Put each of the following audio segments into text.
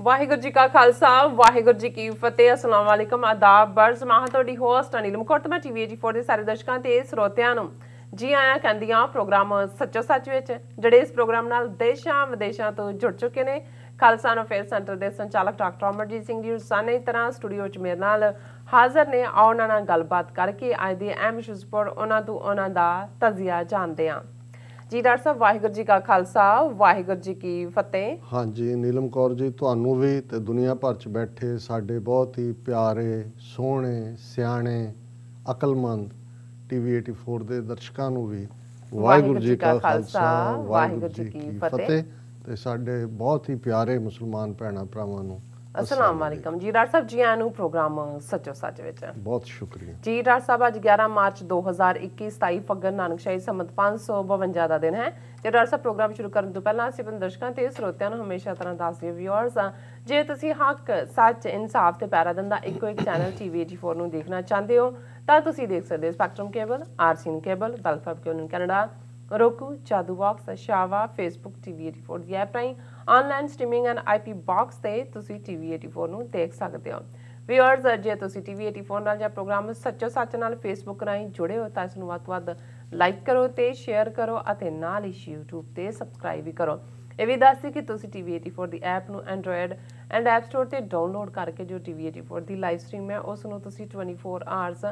वाहिगुरू जी का खालसा वाहिगुरू जी की फतेह। अस्सलाम वालेकुम आदाब बर्ज माह ਤੁਹਾਡੀ ਹੋਸਟ ਅਨੀਲ ਮਕੌਟ ਮੈਂ ਟੀਵੀ 84 ਦੇ ਸਾਰੇ ਦਰਸ਼ਕਾਂ ਤੇ ਸਰੋਤਿਆਂ ਨੂੰ ਜੀ ਆਇਆਂ ਕਹਿੰਦੀਆਂ ਪ੍ਰੋਗਰਾਮ ਸੱਚੋ ਸੱਚ ਵਿੱਚ ਜਿਹੜੇ ਇਸ ਪ੍ਰੋਗਰਾਮ ਨਾਲ ਦੇਸ਼ਾਂ ਵਿਦੇਸ਼ਾਂ ਤੋਂ ਜੁੜ ਚੁੱਕੇ ਨੇ। ਖਾਲਸਾ ਅਫੇਅਰ ਸੈਂਟਰ ਦੇ ਸੰਚਾਲਕ ਡਾਕਟਰ ਅਮਰਜੀਤ ਸਿੰਘ ਜੀ ਰੋਜ਼ਾਨਾ ਤਰ੍ਹਾਂ ਸਟੂਡੀਓ 'ਚ ਮੇਰੇ ਨਾਲ ਹਾਜ਼ਰ ਨੇ। ਆਓ ਉਹਨਾਂ ਨਾਲ ਗੱਲਬਾਤ ਕਰਕੇ ਅੱਜ ਦੇ ਅਹਿਮ ਇਸ਼ੂਜ਼ ਪਰ ਉਹਨਾਂ ਤੋਂ ਉਹਨਾਂ ਦਾ ਤਜ਼ੀਆ ਜਾਣਦੇ ਹਾਂ। जी डॉक्टर साहब वाहिगुरू जी का खालसा वाहिगुरू जी की फतेह। हाँ जी नीलम कौर जी ਤੁਹਾਨੂੰ ਵੀ ਤੇ ਦੁਨੀਆ ਭਰ 'ਚ ਬੈਠੇ ਸਾਡੇ ਬਹੁਤ ਹੀ ਪਿਆਰੇ ਸੋਹਣੇ ਸਿਆਣੇ ਅਕਲਮੰਦ ਟੀਵੀ 84 ਦੇ ਦਰਸ਼ਕਾਂ ਨੂੰ ਵੀ ਵਾਹਿਗੁਰੂ ਜੀ ਕਾ ਖਾਲਸਾ ਵਾਹਿਗੁਰੂ ਜੀ ਕੀ ਫਤਿਹ ਤੇ ਸਾਡੇ ਬਹੁਤ ਹੀ ਪਿਆਰੇ ਮੁਸਲਮਾਨ ਭੈਣਾਂ ਭਰਾਵਾਂ ਨੂੰ अस्सलाम वालेकुम जी। डॉक्टर साहब जी आनू प्रोग्राम सचो सच विच बहुत शुक्रिया जी। डॉक्टर साहब अज 11 मार्च 2021 27 फग्गन नानकशाही संमत 552 ਦਾ ਦਿਨ ਹੈ ਤੇ ਡਾਕਟਰ ਸਾਹਿਬ ਪ੍ਰੋਗਰਾਮ ਸ਼ੁਰੂ ਕਰਨ ਤੋਂ ਪਹਿਲਾਂ ਅਸੀਂ ਆਪਣੇ ਦਰਸ਼ਕਾਂ ਤੇ ਸਰੋਤਿਆਂ ਨੂੰ ਹਮੇਸ਼ਾ ਤਰ੍ਹਾਂ ਦੱਸਦੇ ਵਿਊਅਰਸ ਜੇ ਤੁਸੀਂ ਹੱਕ ਸੱਚ ਇਨਸਾਫ ਤੇ ਪੈਰਾਦਨ ਦਾ ਇੱਕੋ ਇੱਕ ਚੈਨਲ ਟੀਵੀ 84 ਨੂੰ ਦੇਖਣਾ ਚਾਹੁੰਦੇ ਹੋ ਤਾਂ ਤੁਸੀਂ ਦੇਖ ਸਕਦੇ ਹੋ Spectrum cable RCN cable Bell Fibe cable Canada roku Jadoo box ਸ਼ਾਵਾ ਫੇਸਬੁੱਕ ਟੀਵੀ 84 ਦੀ ਐਪ ਰਾਹੀਂ online streaming and IP box ਤੇ ਤੁਸੀਂ ਟੀਵੀ 84 ਨੂੰ ਦੇਖ ਸਕਦੇ ਹੋ। ਵਿਊਅਰਸ ਜੇ ਤੁਸੀਂ ਟੀਵੀ 84 ਨਾਲ ਜਾਂ ਪ੍ਰੋਗਰਾਮ ਸੱਚੋ ਸੱਚ ਨਾਲ ਫੇਸਬੁੱਕ ਰਾਹੀਂ ਜੁੜੇ ਹੋ ਤਾਂ ਇਸ ਨੂੰ ਵੱਧ ਤੋਂ ਵੱਧ ਲਾਈਕ ਕਰੋ ਤੇ ਸ਼ੇਅਰ ਕਰੋ ਅਤੇ ਨਾਲ ਹੀ YouTube ਤੇ ਸਬਸਕ੍ਰਾਈਬ ਵੀ ਕਰੋ। ਇਹ ਵੀ ਦੱਸਦੀ ਕਿ ਤੁਸੀਂ ਟੀਵੀ 84 ਦੀ ਐਪ ਨੂੰ ਐਂਡਰੋਇਡ ਐਂਡ ਐਪ ਸਟੋਰ ਤੇ ਡਾਊਨਲੋਡ ਕਰਕੇ ਜੋ ਟੀਵੀ 84 ਦੀ ਲਾਈਵ ਸਟ੍ਰੀਮ ਹੈ ਉਸ ਨੂੰ ਤੁਸੀਂ 24 ਆਵਰਸ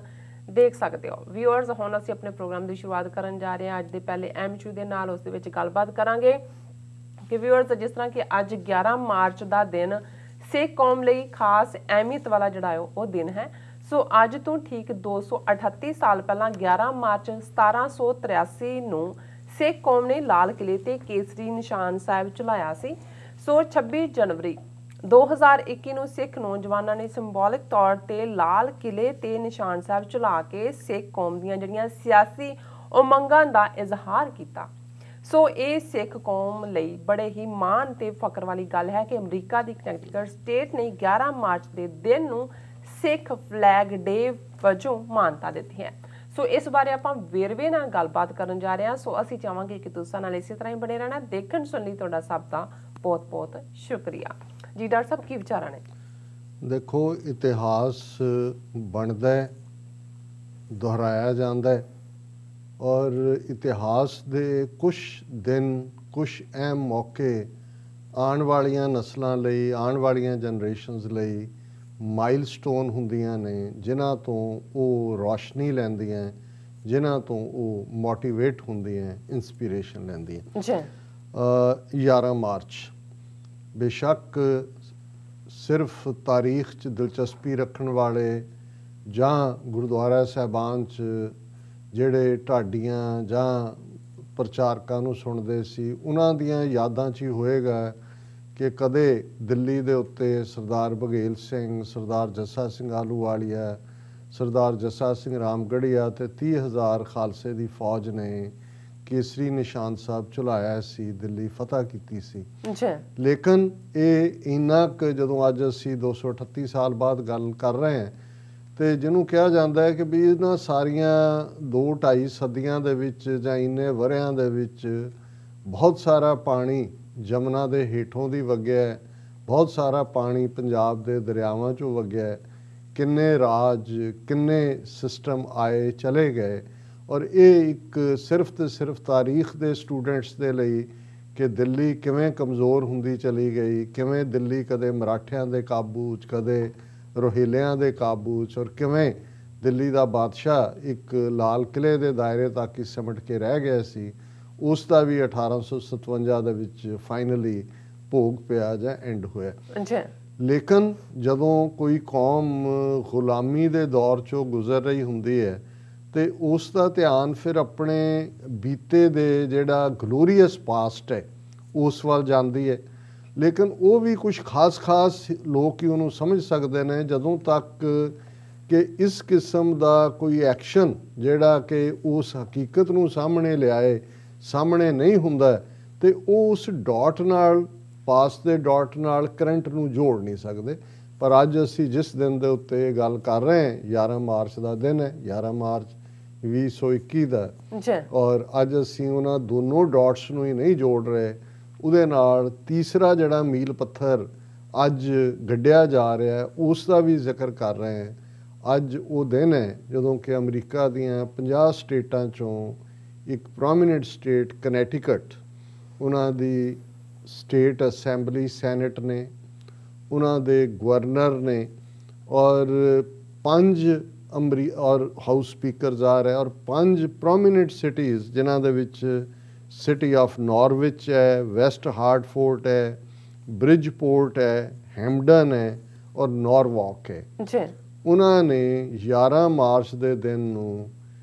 ਦੇਖ ਸਕਦੇ ਹੋ। ਵਿਊਅਰਸ ਹੁਣ ਅਸੀਂ ਆਪਣੇ ਪ੍ਰੋਗਰਾਮ ਦੀ ਸ਼ੁਰੂਆਤ ਕਰਨ ਜਾ ਰਹੇ ਹਾਂ ਅੱਜ ਦੇ ਪਹਿਲੇ ਅਹਿਮ ਇਸ਼ੂ ਦੇ ਨਾਲ। ਉਸ ਦੇ ਵਿੱਚ ਗੱਲਬਾਤ ਕਰਾਂਗੇ ਕਿ ਵਿਊਅਰਸ ਜਿਸ ਤਰ੍ਹਾਂ ਕਿ ਅੱਜ 11 ਮਾਰਚ ਦਾ ਦਿਨ ਸਿੱਖ ਕੌਮ ਲਈ ਖਾਸ ਅਹਿਮੀਅਤ ਵਾਲਾ ਜਿਹੜਾ ਹੈ ਉਹ ਦਿਨ ਹੈ। ਸੋ ਅੱਜ ਤੋਂ ਠੀਕ 238 ਸਾਲ ਪਹਿਲਾਂ 11 ਮਾਰਚ 1783 ਨੂੰ ਸਿੱਖ ਕੌਮ ਨੇ ਲਾਲ ਕਿਲੇ ਤੇ ਕੇਸਰੀ ਨਿਸ਼ਾਨ ਸਾਹਿਬ ਚਲਾਇਆ ਸੀ। ਸੋ 26 ਜਨਵਰੀ 2021 ਨੂੰ ਸਿੱਖ ਨੌਜਵਾਨਾਂ ਨੇ ਸਿੰਬੋਲਿਕ ਤੌਰ ਤੇ ਲਾਲ ਕਿਲੇ ਤੇ ਨਿਸ਼ਾਨ ਸਾਹਿਬ ਚਲਾ ਕੇ ਸਿੱਖ ਕੌਮ ਦੀਆਂ ਜਿਹੜੀਆਂ ਸਿਆਸੀ ਉਮੰਗਾਂ ਦਾ ਇਜ਼ਹਾਰ ਕੀਤਾ। ਸੋ ਇਹ ਸਿੱਖ ਕੌਮ ਲਈ ਬੜੇ ਹੀ ਮਾਣ ਤੇ ਫਖਰ ਵਾਲੀ ਗੱਲ ਹੈ ਕਿ ਅਮਰੀਕਾ ਦੀ ਕਨੈਕਟਿਕਟ ਸਟੇਟ ਨੇ 11 ਮਾਰਚ ਦੇ ਦਿਨ ਨੂੰ ਸਿੱਖ ਫਲੈਗ ਡੇ ਵਜੋਂ ਮਾਨਤਾ ਦਿੱਤੀ ਹੈ। ਸੋ ਇਸ ਬਾਰੇ ਆਪਾਂ ਵੇਰਵੇ ਨਾਲ ਗੱਲਬਾਤ ਕਰਨ ਜਾ ਰਹੇ ਹਾਂ। ਸੋ ਅਸੀਂ ਚਾਹਾਂਗੇ ਕਿ ਤੁਸੀਂ ਨਾਲ ਇਸੇ ਤਰ੍ਹਾਂ ਹੀ ਬਣੇ ਰਹਿਣਾ। ਦੇਖਣ ਸੁਣ ਲਈ ਤੁਹਾਡਾ ਸਭ ਦਾ ਬਹੁਤ ਬਹੁਤ ਸ਼ੁਕਰੀਆ ਜੀ। ਡਾਕਟਰ ਸਾਹਿਬ ਕੀ ਵਿਚਾਰਾਂ ਨੇ? ਦੇਖੋ ਇਤਿਹਾਸ ਬਣਦਾ ਦੁਹਰਾਇਆ ਜਾਂਦਾ ਔਰ ਇਤਿਹਾਸ ਦੇ ਕੁਝ ਦਿਨ ਕੁਝ ਅਹਿਮ ਮੌਕੇ ਆਉਣ ਵਾਲੀਆਂ ਨਸਲਾਂ ਲਈ ਆਉਣ ਵਾਲੀਆਂ ਜਨਰੇਸ਼ਨਸ ਲਈ ਮਾਈਲਸਟੋਨ ਹੁੰਦੀਆਂ ਨੇ ਜਿਨ੍ਹਾਂ ਤੋਂ ਉਹ ਰੌਸ਼ਨੀ ਲੈਂਦੀਆਂ ਜਿਨ੍ਹਾਂ ਤੋਂ ਉਹ ਮੋਟੀਵੇਟ ਹੁੰਦੀਆਂ ਇੰਸਪੀਰੇਸ਼ਨ ਲੈਂਦੀਆਂ ਜੀ। 11 ਮਾਰਚ ਬੇਸ਼ੱਕ ਸਿਰਫ ਤਾਰੀਖ 'ਚ ਦਿਲਚਸਪੀ ਰੱਖਣ ਵਾਲੇ ਜਾਂ ਗੁਰਦੁਆਰਾ ਸਾਹਿਬਾਨ 'ਚ ਜਿਹੜੇ ਢਾਡੀਆਂ ਜਾਂ ਪ੍ਰਚਾਰਕਾਂ ਨੂੰ ਸੁਣਦੇ ਸੀ ਉਹਨਾਂ ਦੀਆਂ ਯਾਦਾਂ 'ਚ ਹੀ ਹੋਏਗਾ ਕਿ ਕਦੇ ਦਿੱਲੀ ਦੇ ਉੱਤੇ ਸਰਦਾਰ ਬਘੇਲ ਸਿੰਘ ਸਰਦਾਰ ਜੱਸਾ ਸਿੰਘ ਆਹਲੂਵਾਲੀਆ ਸਰਦਾਰ ਜੱਸਾ ਸਿੰਘ ਰਾਮਗੜੀਆ ਅਤੇ 30,000 ਖਾਲਸੇ ਦੀ ਫੌਜ ਨੇ ਕੇਸਰੀ ਨਿਸ਼ਾਨ ਸਾਹਿਬ ਚਲਾਇਆ ਸੀ ਦਿੱਲੀ ਫਤਿਹ ਕੀਤੀ ਸੀ। ਲੇਕਿਨ ਇਹ ਇੰਨਾ ਕੁ ਜਦੋਂ ਅੱਜ ਅਸੀਂ 238 ਸਾਲ ਬਾਅਦ ਗੱਲ ਕਰ ਰਹੇ ਹਾਂ ਤੇ ਜਿਹਨੂੰ ਕਿਹਾ ਜਾਂਦਾ ਹੈ ਕਿ ਵੀ ਇਹਨਾਂ ਸਾਰੀਆਂ 2-2.5 ਸਦੀਆਂ ਦੇ ਵਿੱਚ ਜਾਂ ਇੰਨੇ ਵਰ੍ਹਿਆਂ ਦੇ ਵਿੱਚ ਬਹੁਤ ਸਾਰਾ ਪਾਣੀ ਜਮਨਾ ਦੇ ਹੇਠੋਂ ਦੀ ਵਗਿਆ ਬਹੁਤ ਸਾਰਾ ਪਾਣੀ ਪੰਜਾਬ ਦੇ ਦਰਿਆਵਾਂ 'ਚੋਂ ਵਗਿਆ ਕਿੰਨੇ ਰਾਜ ਕਿੰਨੇ ਸਿਸਟਮ ਆਏ ਚਲੇ ਗਏ ਔਰ ਇਹ ਇੱਕ ਸਿਰਫ ਤੇ ਸਿਰਫ ਤਾਰੀਖ ਦੇ ਸਟੂਡੈਂਟਸ ਦੇ ਲਈ ਕਿ ਦਿੱਲੀ ਕਿਵੇਂ ਕਮਜ਼ੋਰ ਹੁੰਦੀ ਚਲੀ ਗਈ ਕਿਵੇਂ ਦਿੱਲੀ ਕਦੇ ਮਰਾਠਿਆਂ ਦੇ ਕਾਬੂ 'ਚ ਕਦੇ ਰੋਹਿਲਿਆਂ ਦੇ ਕਾਬੂ 'ਚ ਔਰ ਕਿਵੇਂ ਦਿੱਲੀ ਦਾ ਬਾਦਸ਼ਾਹ ਇੱਕ ਲਾਲ ਕਿਲੇ ਦੇ ਦਾਇਰੇ ਤੱਕ ਹੀ ਸਿਮਟ ਕੇ ਰਹਿ ਗਿਆ ਸੀ ਉਸ ਦਾ ਵੀ 1857 ਦੇ ਵਿੱਚ ਫਾਈਨਲੀ ਭੋਗ ਪਿਆ ਜਾਂ ਐਂਡ ਹੋਇਆ। ਲੇਕਿਨ ਜਦੋਂ ਕੋਈ ਕੌਮ ਗੁਲਾਮੀ ਦੇ ਦੌਰ 'ਚੋਂ ਗੁਜ਼ਰ ਰਹੀ ਹੁੰਦੀ ਹੈ ਤੇ ਉਸ ਦਾ ਧਿਆਨ ਫਿਰ ਆਪਣੇ ਬੀਤੇ ਦੇ ਜਿਹੜਾ ਗਲੋਰੀਅਸ ਪਾਸਟ ਹੈ ਉਸ ਵੱਲ ਜਾਂਦੀ ਹੈ। ਲੇਕਿਨ ਉਹ ਵੀ ਕੁਝ ਖਾਸ ਲੋਕ ਹੀ ਉਹਨੂੰ ਸਮਝ ਸਕਦੇ ਨੇ ਜਦੋਂ ਤੱਕ ਕਿ ਇਸ ਕਿਸਮ ਦਾ ਕੋਈ ਐਕਸ਼ਨ ਜਿਹੜਾ ਕਿ ਉਸ ਹਕੀਕਤ ਨੂੰ ਸਾਹਮਣੇ ਲਿਆਏ ਸਾਹਮਣੇ ਨਹੀਂ ਹੁੰਦਾ ਤੇ ਉਹ ਉਸ ਡਾਟ ਨਾਲ ਪਾਸ ਦੇ ਡਾਟ ਨਾਲ ਕਰੰਟ ਨੂੰ ਜੋੜ ਨਹੀਂ ਸਕਦੇ। ਪਰ ਅੱਜ ਅਸੀਂ ਜਿਸ ਦਿਨ ਦੇ ਉੱਤੇ ਗੱਲ ਕਰ ਰਹੇ ਹਾਂ 11 ਮਾਰਚ ਦਾ ਦਿਨ ਹੈ 11 ਮਾਰਚ 2021 ਦਾ ਔਰ ਅੱਜ ਅਸੀਂ ਉਹਨਾਂ ਦੋਨੋਂ ਡਾਟਸ ਨੂੰ ਹੀ ਨਹੀਂ ਜੋੜ ਰਹੇ ਉਹਦੇ ਨਾਲ ਤੀਸਰਾ ਜਿਹੜਾ ਮੀਲ ਪੱਥਰ ਅੱਜ ਗੱਡਿਆ ਜਾ ਰਿਹਾ ਹੈ, ਉਸ ਦਾ ਵੀ ਜ਼ਿਕਰ ਕਰ ਰਹੇ ਹਾਂ। ਅੱਜ ਉਹ ਦਿਨ ਹੈ ਜਦੋਂ ਕਿ ਅਮਰੀਕਾ ਦੀਆਂ 50 ਸਟੇਟਾਂ 'ਚੋਂ ਇੱਕ ਪ੍ਰੋਮੀਨੈਂਟ ਸਟੇਟ ਕਨੈਟੀਕਟ, ਉਹਨਾਂ ਦੀ ਸਟੇਟ ਅਸੈਂਬਲੀ ਸੈਨੇਟ ਨੇ, ਉਹਨਾਂ ਦੇ ਗਵਰਨਰ ਨੇ ਔਰ 5 ਔਰ ਹਾਊਸ ਸਪੀਕਰਸ ਆ ਰਹੇ ਔਰ 5 ਪ੍ਰੋਮੀਨੈਂਟ ਸਿਟੀਜ਼ ਜਿਨ੍ਹਾਂ ਦੇ ਵਿੱਚ ਸਿਟੀ ਆਫ ਨਾਰਵਿਚ ਹੈ, ਵੈਸਟ ਹਾਰਟਫੋਰਡ ਹੈ, ਬ੍ਰਿਜਪੋਰਟ ਹੈ, ਹੈਮਡਨ ਹੈ ਔਰ ਨੌਰਵਾਕ ਹੈ। ਜੀ ਉਹਨਾਂ ਨੇ 11 ਮਾਰਚ ਦੇ ਦਿਨ ਨੂੰ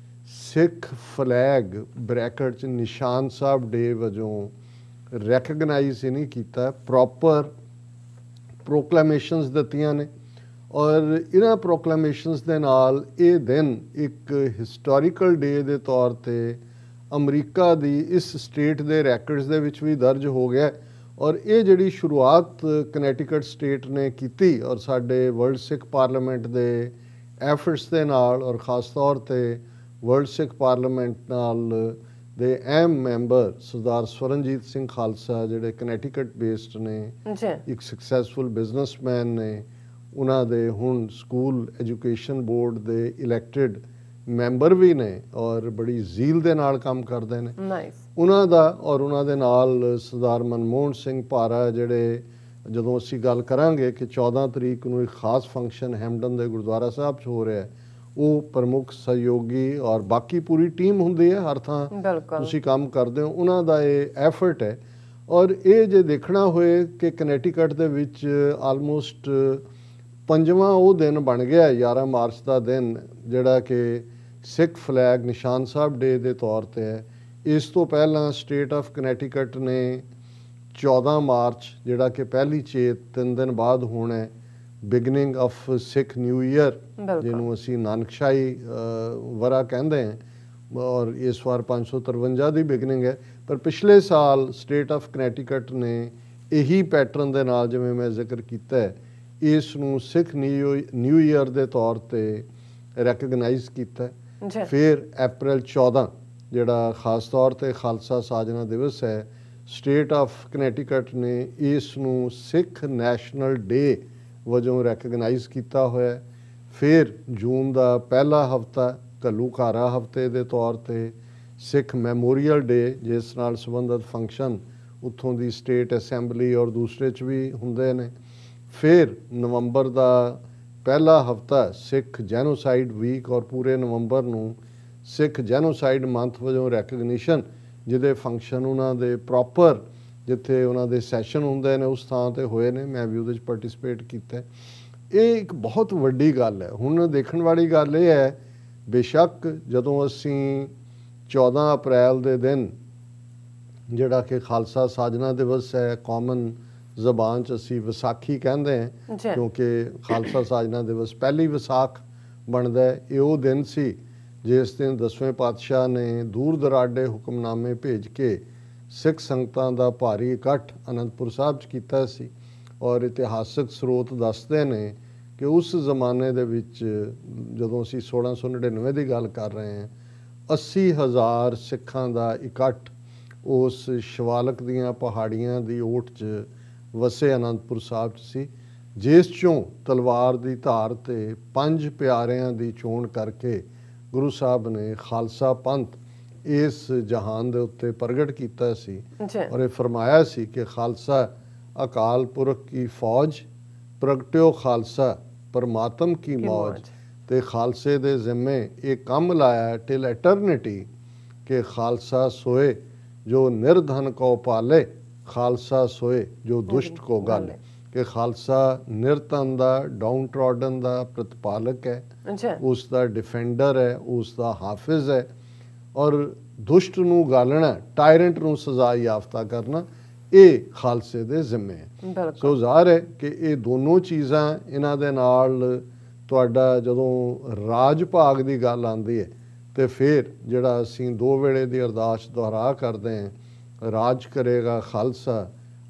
ਸਿੱਖ ਫਲੈਗ ਬ੍ਰੈਕਟ 'ਚ ਨਿਸ਼ਾਨ ਸਾਹਿਬ ਡੇ ਵਜੋਂ ਰੈਕਗਨਾਈਜ਼ ਹੀ ਨਹੀਂ ਕੀਤਾ, ਪ੍ਰੋਪਰ ਪ੍ਰੋਕਲੇਮੇਸ਼ਨਸ ਦਿੱਤੀਆਂ ਨੇ ਔਰ ਇਹਨਾਂ ਪ੍ਰੋਕਲੇਮੇਸ਼ਨਸ ਦੇ ਨਾਲ ਇਹ ਦਿਨ ਇੱਕ ਹਿਸਟੋਰੀਕਲ ਡੇ ਦੇ ਤੌਰ 'ਤੇ ਅਮਰੀਕਾ ਦੀ ਇਸ ਸਟੇਟ ਦੇ ਰੈਕਰਡਸ ਦੇ ਵਿੱਚ ਵੀ ਦਰਜ ਹੋ ਗਿਆ। ਔਰ ਇਹ ਜਿਹੜੀ ਸ਼ੁਰੂਆਤ ਕਨੈਟੀਕਟ ਸਟੇਟ ਨੇ ਕੀਤੀ ਔਰ ਸਾਡੇ ਵਰਲਡ ਸਿੱਖ ਪਾਰਲੀਮੈਂਟ ਦੇ ਐਫਰਟਸ ਦੇ ਨਾਲ ਔਰ ਖ਼ਾਸ ਤੌਰ 'ਤੇ ਵਰਲਡ ਸਿੱਖ ਪਾਰਲੀਮੈਂਟ ਨਾਲ ਦੇ ਅਹਿਮ ਮੈਂਬਰ ਸਰਦਾਰ ਸਵਰਨਜੀਤ ਸਿੰਘ ਖਾਲਸਾ ਜਿਹੜੇ ਕਨੈਟੀਕਟ ਬੇਸਡ ਨੇ, ਇੱਕ ਸਕਸੈਸਫੁਲ ਬਿਜ਼ਨਸਮੈਨ ਨੇ, ਉਹਨਾਂ ਦੇ ਹੁਣ ਸਕੂਲ ਐਜੂਕੇਸ਼ਨ ਬੋਰਡ ਦੇ ਇਲੈਕਟਿਡ ਮੈਂਬਰ ਵੀ ਨੇ ਔਰ ਬੜੀ ਜ਼ੀਲ ਦੇ ਨਾਲ ਕੰਮ ਕਰਦੇ ਨੇ। ਉਹਨਾਂ ਦਾ ਔਰ ਉਹਨਾਂ ਦੇ ਨਾਲ ਸਰਦਾਰ ਮਨਮੋਹਨ ਸਿੰਘ ਭਾਰਾ, ਜਿਹੜੇ ਜਦੋਂ ਅਸੀਂ ਗੱਲ ਕਰਾਂਗੇ ਕਿ 14 ਤਰੀਕ ਨੂੰ ਇੱਕ ਖਾਸ ਫੰਕਸ਼ਨ ਹੈਮਡਨ ਦੇ ਗੁਰਦੁਆਰਾ ਸਾਹਿਬ 'ਚ ਹੋ ਰਿਹਾ, ਉਹ ਪ੍ਰਮੁੱਖ ਸਹਿਯੋਗੀ ਔਰ ਬਾਕੀ ਪੂਰੀ ਟੀਮ ਹੁੰਦੀ ਹੈ, ਹਰ ਥਾਂ ਤੁਸੀਂ ਕੰਮ ਕਰਦੇ ਹੋ, ਉਹਨਾਂ ਦਾ ਇਹ ਐਫਰਟ ਹੈ। ਔਰ ਇਹ ਜੇ ਦੇਖਣਾ ਹੋਏ ਕਿ ਕਨੈਟੀਕਟ ਦੇ ਵਿੱਚ ਆਲਮੋਸਟ 5ਵਾਂ ਉਹ ਦਿਨ ਬਣ ਗਿਆ 11 ਮਾਰਚ ਦਾ ਦਿਨ, ਜਿਹੜਾ ਕਿ ਸਿੱਖ ਫਲੈਗ ਨਿਸ਼ਾਨ ਸਾਹਿਬ ਡੇ ਦੇ ਤੌਰ 'ਤੇ ਹੈ। ਇਸ ਤੋਂ ਪਹਿਲਾਂ ਸਟੇਟ ਆਫ ਕਨੈਟੀਕਟ ਨੇ 14 ਮਾਰਚ, ਜਿਹੜਾ ਕਿ ਪਹਿਲੀ ਚੇਤ 3 ਦਿਨ ਬਾਅਦ ਹੋਣਾ ਹੈ, beginning of Sikh new year, ਜਿਹਨੂੰ ਅਸੀਂ ਨਾਨਕਸ਼ਾਹੀ ਵਰਾ ਕਹਿੰਦੇ ਹਾਂ, ਔਰ ਇਸ ਵਾਰ 553 ਦੀ ਬਿਗਨਿੰਗ ਹੈ। ਪਰ ਪਿਛਲੇ ਸਾਲ ਸਟੇਟ ਆਫ ਕਨੈਟੀਕਟ ਨੇ ਇਹੀ ਪੈਟਰਨ ਦੇ ਨਾਲ, ਜਿਵੇਂ ਮੈਂ ਜ਼ਿਕਰ ਕੀਤਾ ਹੈ, ਇਸ ਨੂੰ ਸਿੱਖ ਨਿਊ ਈਅਰ ਦੇ ਤੌਰ 'ਤੇ ਰੈਕਗਨਾਈਜ਼ ਕੀਤਾ। ਫਿਰ ਅਪ੍ਰੈਲ 14, ਜਿਹੜਾ ਖਾਸ ਤੌਰ 'ਤੇ ਖਾਲਸਾ ਸਾਜਨਾ ਦਿਵਸ ਹੈ, ਸਟੇਟ ਆਫ ਕਨੈਟੀਕਟ ਨੇ ਇਸ ਨੂੰ ਸਿੱਖ ਨੈਸ਼ਨਲ ਡੇ ਵਜੋਂ ਰੈਕਗਨਾਈਜ਼ ਕੀਤਾ ਹੋਇਆ। ਫਿਰ ਜੂਨ ਦਾ ਪਹਿਲਾ ਹਫ਼ਤਾ ਘੱਲੂਘਾਰਾ ਹਫ਼ਤੇ ਦੇ ਤੌਰ 'ਤੇ ਸਿੱਖ ਮੈਮੋਰੀਅਲ ਡੇ, ਜਿਸ ਨਾਲ ਸੰਬੰਧਿਤ ਫੰਕਸ਼ਨ ਉੱਥੋਂ ਦੀ ਸਟੇਟ ਅਸੈਂਬਲੀ ਔਰ ਦੂਸਰੇ 'ਚ ਵੀ ਹੁੰਦੇ ਨੇ। ਫਿਰ ਨਵੰਬਰ ਦਾ ਪਹਿਲਾ ਹਫ਼ਤਾ ਸਿੱਖ ਜੈਨੋਸਾਈਡ ਵੀਕ ਔਰ ਪੂਰੇ ਨਵੰਬਰ ਨੂੰ ਸਿੱਖ ਜੈਨੋਸਾਈਡ ਮੰਥ ਵਜੋਂ ਰੈਕਗਨੀਸ਼ਨ, ਜਿਹਦੇ ਫੰਕਸ਼ਨ ਉਹਨਾਂ ਦੇ ਪ੍ਰੋਪਰ ਜਿੱਥੇ ਉਹਨਾਂ ਦੇ ਸੈਸ਼ਨ ਹੁੰਦੇ ਨੇ ਉਸ ਥਾਂ 'ਤੇ ਹੋਏ ਨੇ, ਮੈਂ ਵੀ ਉਹਦੇ 'ਚ ਪਾਰਟਿਸਿਪੇਟ ਕੀਤਾ। ਇਹ ਇੱਕ ਬਹੁਤ ਵੱਡੀ ਗੱਲ ਹੈ। ਹੁਣ ਦੇਖਣ ਵਾਲੀ ਗੱਲ ਇਹ ਹੈ, ਬੇਸ਼ੱਕ ਜਦੋਂ ਅਸੀਂ 14 ਅਪ੍ਰੈਲ ਦੇ ਦਿਨ, ਜਿਹੜਾ ਕਿ ਖਾਲਸਾ ਸਾਜਨਾ ਦਿਵਸ ਹੈ, ਕਾਮਨ ਜ਼ਬਾਨ 'ਚ ਅਸੀਂ ਵਿਸਾਖੀ ਕਹਿੰਦੇ ਹਾਂ ਕਿਉਂਕਿ ਖਾਲਸਾ ਸਾਜਨਾ ਦਿਵਸ ਪਹਿਲੀ ਵਿਸਾਖ ਬਣਦਾ ਹੈ, ਇਹ ਉਹ ਦਿਨ ਸੀ ਜਿਸ ਦਿਨ 10ਵੇਂ ਪਾਤਸ਼ਾਹ ਨੇ ਦੂਰ ਦਰਾਡੇ ਹੁਕਮਨਾਮੇ ਭੇਜ ਕੇ ਸਿੱਖ ਸੰਗਤਾਂ ਦਾ ਭਾਰੀ ਇਕੱਠ ਅਨੰਦਪੁਰ ਸਾਹਿਬ 'ਚ ਕੀਤਾ ਸੀ। ਔਰ ਇਤਿਹਾਸਕ ਸਰੋਤ ਦੱਸਦੇ ਨੇ ਕਿ ਉਸ ਜ਼ਮਾਨੇ ਦੇ ਵਿੱਚ, ਜਦੋਂ ਅਸੀਂ 1699 ਦੀ ਗੱਲ ਕਰ ਰਹੇ ਹਾਂ, 80,000 ਸਿੱਖਾਂ ਦਾ ਇਕੱਠ ਉਸ ਸ਼ਿਵਾਲਕ ਦੀਆਂ ਪਹਾੜੀਆਂ ਦੀ ਓਟ 'ਚ ਵਸੇ ਅਨੰਦਪੁਰ ਸਾਹਿਬ 'ਚ ਸੀ, ਜਿਸ 'ਚੋਂ ਤਲਵਾਰ ਦੀ ਧਾਰ 'ਤੇ 5 ਪਿਆਰਿਆਂ ਦੀ ਚੋਣ ਕਰਕੇ ਗੁਰੂ ਸਾਹਿਬ ਨੇ ਖਾਲਸਾ ਪੰਥ ਇਸ ਜਹਾਨ ਦੇ ਉੱਤੇ ਪ੍ਰਗਟ ਕੀਤਾ ਸੀ। ਔਰ ਇਹ ਫਰਮਾਇਆ ਸੀ ਕਿ ਖਾਲਸਾ ਅਕਾਲ ਪੁਰਖ ਕੀ ਫੌਜ, ਪ੍ਰਗਟਿਓ ਖਾਲਸਾ ਪਰਮਾਤਮ ਕੀ ਮੌਜ। ਤੇ ਖਾਲਸੇ ਦੇ ਜ਼ਿੰਮੇ ਇਹ ਕੰਮ ਲਾਇਆ ਟਿਲ ਐਟਰਨਿਟੀ ਕਿ ਖਾਲਸਾ ਸੋਏ ਜੋ ਨਿਰਧਨ ਕੋ ਪਾਲੇ, ਖਾਲਸਾ ਸੋਏ ਜੋ ਦੁਸ਼ਟ ਕੋ ਗਾਲੇ। ਕਿ ਖਾਲਸਾ ਨਿਰਧਨ ਦਾ, ਡਾਊਨ ਟਰੋਡਨ ਦਾ ਪ੍ਰਤਿਪਾਲਕ ਹੈ, ਉਸ ਦਾ ਡਿਫੈਂਡਰ ਹੈ, ਉਸ ਦਾ ਹਾਫਿਜ਼ ਹੈ, ਔਰ ਦੁਸ਼ਟ ਨੂੰ ਗਾਲਣਾ, ਟਾਇਰੈਂਟ ਨੂੰ ਸਜ਼ਾ ਯਾਫਤਾ ਕਰਨਾ, ਇਹ ਖਾਲਸੇ ਦੇ ਜ਼ਿੰਮੇ ਹੈ। ਸੋ ਜ਼ਾਹਰ ਹੈ ਕਿ ਇਹ ਦੋਨੋਂ ਚੀਜ਼ਾਂ, ਇਹਨਾਂ ਦੇ ਨਾਲ ਤੁਹਾਡਾ ਜਦੋਂ ਰਾਜ ਭਾਗ ਦੀ ਗੱਲ ਆਉਂਦੀ ਹੈ ਤੇ ਫਿਰ ਜਿਹੜਾ ਅਸੀਂ 2 ਵੇਲੇ ਦੀ ਅਰਦਾਸ ਦੁਹਰਾ ਕਰਦੇ ਹਾਂ, ਰਾਜ ਕਰੇਗਾ ਖਾਲਸਾ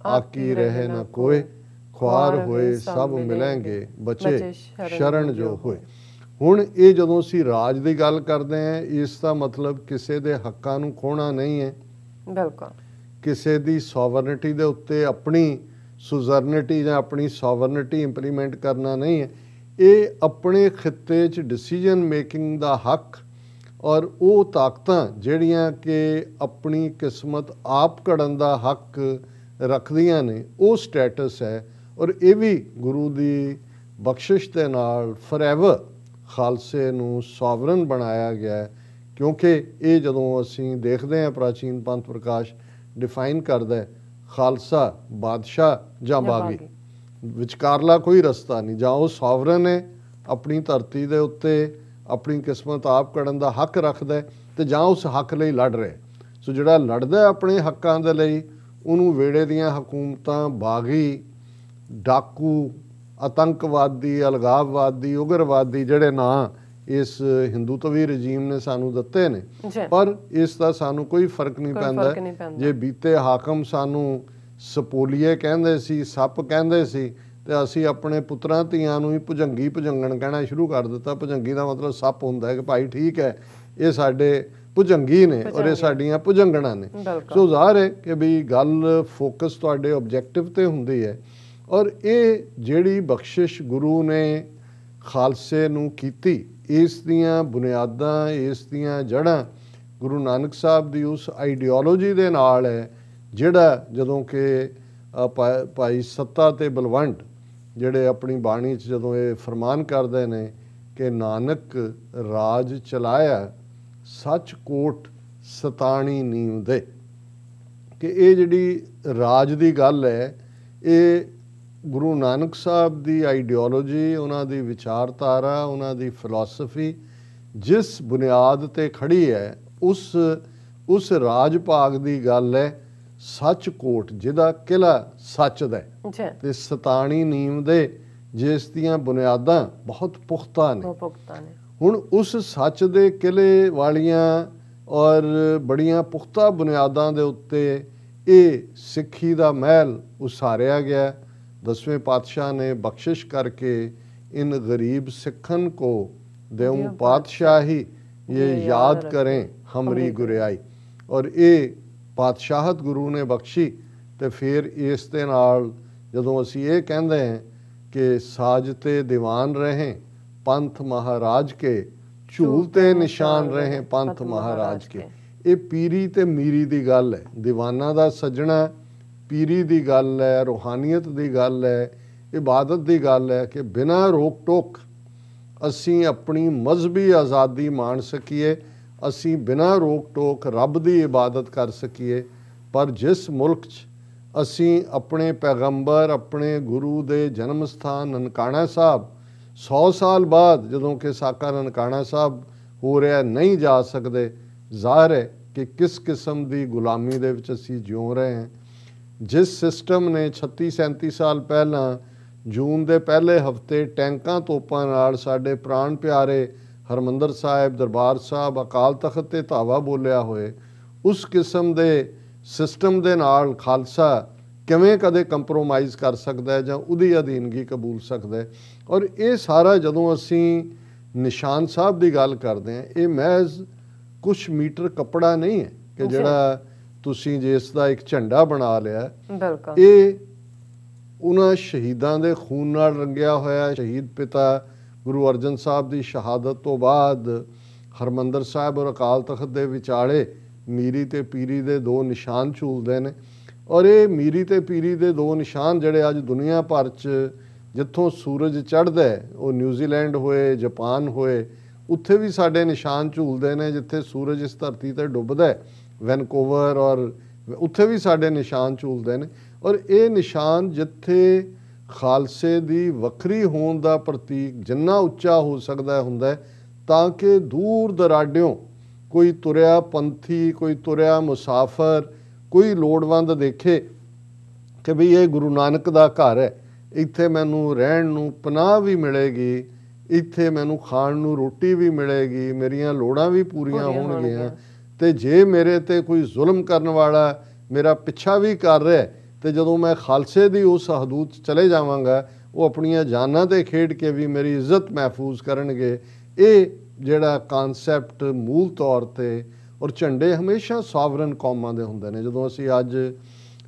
ਆਕੀ ਰਹੇ ਨਾ ਕੋਏ, ਖੁਆਰ ਹੋਏ ਸਭ ਮਿਲਣਗੇ ਬਚੇ ਸ਼ਰਨ ਜੋ ਹੋਏ। ਹੁਣ ਇਹ ਜਦੋਂ ਅਸੀਂ ਰਾਜ ਦੀ ਗੱਲ ਕਰਦੇ ਹਾਂ, ਇਸ ਦਾ ਮਤਲਬ ਕਿਸੇ ਦੇ ਹੱਕਾਂ ਨੂੰ ਖੋਣਾ ਨਹੀਂ ਹੈ, ਬਿਲਕੁਲ, ਕਿਸੇ ਦੀ ਸੋਵਰਨਿਟੀ ਦੇ ਉੱਤੇ ਆਪਣੀ ਸੁਜ਼ਰਨਿਟੀ ਜਾਂ ਆਪਣੀ ਸੋਵਰਨਿਟੀ ਇੰਪਲੀਮੈਂਟ ਕਰਨਾ ਨਹੀਂ ਹੈ। ਇਹ ਆਪਣੇ ਖਿੱਤੇ 'ਚ ਡਿਸੀਜਨ ਮੇਕਿੰਗ ਦਾ ਹੱਕ ਔਰ ਉਹ ਤਾਕਤਾਂ ਜਿਹੜੀਆਂ ਕਿ ਆਪਣੀ ਕਿਸਮਤ ਆਪ ਘੜਨ ਦਾ ਹੱਕ ਰੱਖਦੀਆਂ ਨੇ, ਉਹ ਸਟੇਟਸ ਹੈ। ਔਰ ਇਹ ਵੀ ਗੁਰੂ ਦੀ ਬਖਸ਼ਿਸ਼ ਦੇ ਨਾਲ ਫੋਰਐਵਰ ਖਾਲਸੇ ਨੂੰ ਸੋਵਰਨ ਬਣਾਇਆ ਗਿਆ ਹੈ। ਕਿਉਂਕਿ ਇਹ ਜਦੋਂ ਅਸੀਂ ਦੇਖਦੇ ਹਾਂ ਪ੍ਰਾਚੀਨ ਪੰਥ ਪ੍ਰਕਾਸ਼ ਡਿਫਾਈਨ ਕਰਦਾ ਹੈ, ਖਾਲਸਾ ਬਾਦਸ਼ਾਹ ਜਾਂ ਬਾਗੀ, ਵਿਚਕਾਰਲਾ ਕੋਈ ਰਸਤਾ ਨਹੀਂ। ਜਾਂ ਉਹ ਸੋਵਰਨ ਹੈ, ਆਪਣੀ ਧਰਤੀ ਦੇ ਉੱਤੇ ਆਪਣੀ ਕਿਸਮਤ ਆਪ ਘੜਨ ਦਾ ਹੱਕ ਰੱਖਦਾ ਹੈ, ਤੇ ਜਾਂ ਉਸ ਹੱਕ ਲਈ ਲੜ ਰਿਹਾ। ਸੋ ਜਿਹੜਾ ਲੜਦਾ ਆਪਣੇ ਹੱਕਾਂ ਦੇ ਲਈ, ਉਹਨੂੰ ਵੇੜੇ ਦੀਆਂ ਹਕੂਮਤਾਂ, ਬਾਗੀ, ਡਾਕੂ, ਆਤੰਕਵਾਦੀ, ਅਲਗਾਵਵਾਦੀ, ਉਗਰਵਾਦੀ ਜਿਹੜੇ ਨਾਂ ਇਸ ਹਿੰਦੂਤਵੀ ਰਜੀਮ ਨੇ ਸਾਨੂੰ ਦਿੱਤੇ ਨੇ, ਪਰ ਇਸ ਦਾ ਸਾਨੂੰ ਕੋਈ ਫਰਕ ਨਹੀਂ ਪੈਂਦਾ। ਜੇ ਬੀਤੇ ਹਾਕਮ ਸਾਨੂੰ ਸਪੋਲੀਏ ਕਹਿੰਦੇ ਸੀ, ਸੱਪ ਕਹਿੰਦੇ ਸੀ, ਤੇ ਅਸੀਂ ਆਪਣੇ ਪੁੱਤਰਾਂ ਧੀਆਂ ਨੂੰ ਹੀ ਭੁਜੰਗੀ ਭੁਜੰਗਣ ਕਹਿਣਾ ਸ਼ੁਰੂ ਕਰ ਦਿੱਤਾ। ਭੁਜੰਗੀ ਦਾ ਮਤਲਬ ਸੱਪ ਹੁੰਦਾ ਹੈ ਕਿ ਭਾਈ ਠੀਕ ਹੈ, ਇਹ ਸਾਡੇ ਭੁਜੰਗੀ ਨੇ ਔਰ ਇਹ ਸਾਡੀਆਂ ਭੁਜੰਗਣਾਂ ਨੇ। ਸੋ ਜ਼ਾਹਰ ਹੈ ਕਿ ਵੀ ਗੱਲ ਫੋਕਸ ਤੁਹਾਡੇ ਆਬਜੈਕਟਿਵ ਤੇ ਹੁੰਦੀ ਹੈ। ਔਰ ਇਹ ਜਿਹੜੀ ਬਖਸ਼ਿਸ਼ ਗੁਰੂ ਨੇ ਖਾਲਸੇ ਨੂੰ ਕੀਤੀ, ਇਸ ਦੀਆਂ ਬੁਨਿਆਦਾਂ, ਇਸ ਦੀਆਂ ਜੜ੍ਹਾਂ ਗੁਰੂ ਨਾਨਕ ਸਾਹਿਬ ਦੀ ਉਸ ਆਈਡੀਓਲੋਜੀ ਦੇ ਨਾਲ ਹੈ, ਜਿਹੜਾ ਜਦੋਂ ਕਿ ਭਾਈ ਸੱਤਾ ਤੇ ਬਲਵੰਡ ਜਿਹੜੇ ਆਪਣੀ ਬਾਣੀ 'ਚ ਜਦੋਂ ਇਹ ਫਰਮਾਨ ਕਰਦੇ ਨੇ ਕਿ ਨਾਨਕ ਰਾਜ ਚਲਾਇਆ ਸੱਚ ਕੋਟ ਸਤਾਣੀ ਨੀਂਵ ਦੇ, ਕਿ ਇਹ ਜਿਹੜੀ ਰਾਜ ਦੀ ਗੱਲ ਹੈ, ਇਹ ਗੁਰੂ ਨਾਨਕ ਸਾਹਿਬ ਦੀ ਆਈਡੀਓਲੋਜੀ, ਉਹਨਾਂ ਦੀ ਵਿਚਾਰਧਾਰਾ, ਉਹਨਾਂ ਦੀ ਫਿਲਾਸਫੀ ਜਿਸ ਬੁਨਿਆਦ ਤੇ ਖੜੀ ਹੈ, ਉਸ ਰਾਜ ਭਾਗ ਦੀ ਗੱਲ ਹੈ। ਸੱਚ ਕੋਟ, ਜਿਹਦਾ ਕਿਲਾ ਸੱਚ ਦਾ ਹੈ, ਤੇ ਸਤਾਣੀ ਨੀਂਵ ਦੇ, ਜਿਸ ਦੀਆਂ ਬੁਨਿਆਦਾਂ ਬਹੁਤ ਪੁਖਤਾ ਨੇ। ਹੁਣ ਉਸ ਸੱਚ ਦੇ ਕਿਲੇ ਵਾਲੀਆਂ ਔਰ ਬੜੀਆਂ ਪੁਖਤਾ ਬੁਨਿਆਦਾਂ ਦੇ ਉੱਤੇ ਇਹ ਸਿੱਖੀ ਦਾ ਮਹਿਲ ਉਸਾਰਿਆ ਗਿਆ। 10ਵੇਂ ਪਾਤਸ਼ਾਹ ਨੇ ਬਖਸ਼ਿਸ਼ ਕਰਕੇ ਇਨ ਗਰੀਬ ਸਿੱਖਨ ਕੋ ਦੇਉ ਪਾਤਸ਼ਾਹੀ ਇਹ ਯਾਦ ਕरें ਹਮਰੀ ਗੁਰਿਆਈ। ਔਰ ਇਹ ਪਾਤਸ਼ਾਹਤ ਗੁਰੂ ਨੇ ਬਖਸ਼ੀ। ਤੇ ਫਿਰ ਇਸ ਦੇ ਨਾਲ ਜਦੋਂ ਅਸੀਂ ਇਹ ਕਹਿੰਦੇ ਹਾਂ ਕਿ ਸਾਜਤੇ ਦੀਵਾਨ ਰਹੇ ਪੰਥ ਮਹਾਰਾਜ ਕੇ, ਝੂਲਤੇ ਨਿਸ਼ਾਨ ਰਹੇ ਪੰਥ ਮਹਾਰਾਜ ਕੇ, ਇਹ ਪੀਰੀ ਤੇ ਮੀਰੀ ਦੀ ਗੱਲ ਹੈ, ਦੀਵਾਨਾਂ ਦਾ ਸੱਜਣਾ, ਪੀਰੀ ਦੀ ਗੱਲ ਹੈ, ਰੂਹਾਨੀਅਤ ਦੀ ਗੱਲ ਹੈ, ਇਬਾਦਤ ਦੀ ਗੱਲ ਹੈ ਕਿ ਬਿਨਾਂ ਰੋਕ ਟੋਕ ਅਸੀਂ ਆਪਣੀ ਮਜ਼ਹਬੀ ਆਜ਼ਾਦੀ ਮਾਣ ਸਕੀਏ, ਅਸੀਂ ਬਿਨਾਂ ਰੋਕ ਟੋਕ ਰੱਬ ਦੀ ਇਬਾਦਤ ਕਰ ਸਕੀਏ। ਪਰ ਜਿਸ ਮੁਲਕ 'ਚ ਅਸੀਂ ਆਪਣੇ ਪੈਗੰਬਰ, ਆਪਣੇ ਗੁਰੂ ਦੇ ਜਨਮ ਸਥਾਨ ਨਨਕਾਣਾ ਸਾਹਿਬ 100 ਸਾਲ ਬਾਅਦ ਜਦੋਂ ਕਿ ਸਾਕਾ ਨਨਕਾਣਾ ਸਾਹਿਬ ਹੋ ਰਿਹਾ ਨਹੀਂ ਜਾ ਸਕਦੇ, ਜ਼ਾਹਰ ਹੈ ਕਿ ਕਿਸ ਕਿਸਮ ਦੀ ਗੁਲਾਮੀ ਦੇ ਵਿੱਚ ਅਸੀਂ ਜਿਉ ਰਹੇ ਹਾਂ। ਜਿਸ ਸਿਸਟਮ ਨੇ 36-37 ਸਾਲ ਪਹਿਲਾਂ ਜੂਨ ਦੇ ਪਹਿਲੇ ਹਫਤੇ ਟੈਂਕਾਂ ਤੋਪਾਂ ਨਾਲ ਸਾਡੇ ਪ੍ਰਾਣ ਪਿਆਰੇ ਹਰਮੰਦਰ ਸਾਹਿਬ, ਦਰਬਾਰ ਸਾਹਿਬ, ਅਕਾਲ ਤਖਤ ਤੇ ਧਾਵਾ ਬੋਲਿਆ ਹੋਏ, ਉਸ ਕਿਸਮ ਦੇ ਸਿਸਟਮ ਦੇ ਨਾਲ ਖਾਲਸਾ ਕਿਵੇਂ ਕਦੇ ਕੰਪਰੋਮਾਈਜ਼ ਕਰ ਸਕਦਾ ਹੈ ਜਾਂ ਉਹਦੀ ਅਧੀਨਗੀ ਕਬੂਲ ਸਕਦਾ ਹੈ। ਔਰ ਇਹ ਸਾਰਾ ਜਦੋਂ ਅਸੀਂ ਨਿਸ਼ਾਨ ਸਾਹਿਬ ਦੀ ਗੱਲ ਕਰਦੇ ਹਾਂ, ਇਹ ਮਹਿਜ਼ ਕੁਛ ਮੀਟਰ ਕੱਪੜਾ ਨਹੀਂ ਹੈ ਕਿ ਜਿਹੜਾ ਤੁਸੀਂ ਜਿਸ ਦਾ ਇੱਕ ਝੰਡਾ ਬਣਾ ਲਿਆ। ਇਹ ਉਹਨਾਂ ਸ਼ਹੀਦਾਂ ਦੇ ਖੂਨ ਨਾਲ ਰੰਗਿਆ ਹੋਇਆ। ਸ਼ਹੀਦ ਪਿਤਾ ਗੁਰੂ ਅਰਜਨ ਸਾਹਿਬ ਦੀ ਸ਼ਹਾਦਤ ਤੋਂ ਬਾਅਦ ਹਰਮੰਦਰ ਸਾਹਿਬ ਔਰ ਅਕਾਲ ਤਖਤ ਦੇ ਵਿਚਾਲੇ ਮੀਰੀ ਤੇ ਪੀਰੀ ਦੇ ਦੋ ਨਿਸ਼ਾਨ ਝੂਲਦੇ ਨੇ। ਔਰ ਇਹ ਮੀਰੀ ਤੇ ਪੀਰੀ ਦੇ ਦੋ ਨਿਸ਼ਾਨ ਜਿਹੜੇ ਅੱਜ ਦੁਨੀਆ ਭਰ 'ਚ ਜਿੱਥੋਂ ਸੂਰਜ ਚੜ੍ਹਦਾ ਹੈ, ਉਹ ਨਿਊਜ਼ੀਲੈਂਡ ਹੋਏ, ਜਾਪਾਨ ਹੋਏ, ਉੱਥੇ ਵੀ ਸਾਡੇ ਨਿਸ਼ਾਨ ਝੂਲਦੇ ਨੇ। ਜਿੱਥੇ ਸੂਰਜ ਇਸ ਧਰਤੀ 'ਤੇ ਡੁੱਬਦਾ ਹੈ, ਵੈਨਕੂਵਰ, ਔਰ ਉੱਥੇ ਵੀ ਸਾਡੇ ਨਿਸ਼ਾਨ ਝੂਲਦੇ ਨੇ। ਔਰ ਇਹ ਨਿਸ਼ਾਨ ਜਿੱਥੇ ਖਾਲਸੇ ਦੀ ਵੱਖਰੀ ਹੋਣ ਦਾ ਪ੍ਰਤੀਕ ਜਿੰਨਾ ਉੱਚਾ ਹੋ ਸਕਦਾ ਹੁੰਦਾ, ਤਾਂ ਕਿ ਦੂਰ ਦਰਾਡਿਓਂ ਕੋਈ ਤੁਰਿਆ ਪੰਥੀ, ਕੋਈ ਤੁਰਿਆ ਮੁਸਾਫਰ, ਕੋਈ ਲੋੜਵੰਦ ਦੇਖੇ ਕਿ ਵੀ ਇਹ ਗੁਰੂ ਨਾਨਕ ਦਾ ਘਰ ਹੈ, ਇੱਥੇ ਮੈਨੂੰ ਰਹਿਣ ਨੂੰ ਪਨਾਹ ਵੀ ਮਿਲੇਗੀ, ਇੱਥੇ ਮੈਨੂੰ ਖਾਣ ਨੂੰ ਰੋਟੀ ਵੀ ਮਿਲੇਗੀ, ਮੇਰੀਆਂ ਲੋੜਾਂ ਵੀ ਪੂਰੀਆਂ ਹੋਣਗੀਆਂ। ਤੇ ਜੇ ਮੇਰੇ ਤੇ ਕੋਈ ਜ਼ੁਲਮ ਕਰਨ ਵਾਲਾ ਮੇਰਾ ਪਿੱਛਾ ਵੀ ਕਰ ਰਿਹਾ, ਤੇ ਜਦੋਂ ਮੈਂ ਖਾਲਸੇ ਦੀ ਉਸ ਹਦੂਦ 'ਚ ਚਲੇ ਜਾਵਾਂਗਾ, ਉਹ ਆਪਣੀਆਂ ਜਾਨਾਂ 'ਤੇ ਖੇਡ ਕੇ ਵੀ ਮੇਰੀ ਇੱਜ਼ਤ ਮਹਿਫੂਜ਼ ਕਰਨਗੇ। ਇਹ ਜਿਹੜਾ ਕਾਨਸੈਪਟ ਮੂਲ ਤੌਰ 'ਤੇ, ਔਰ ਝੰਡੇ ਹਮੇਸ਼ਾ ਸੋਵਰਨ ਕੌਮਾਂ ਦੇ ਹੁੰਦੇ ਨੇ। ਜਦੋਂ ਅਸੀਂ ਅੱਜ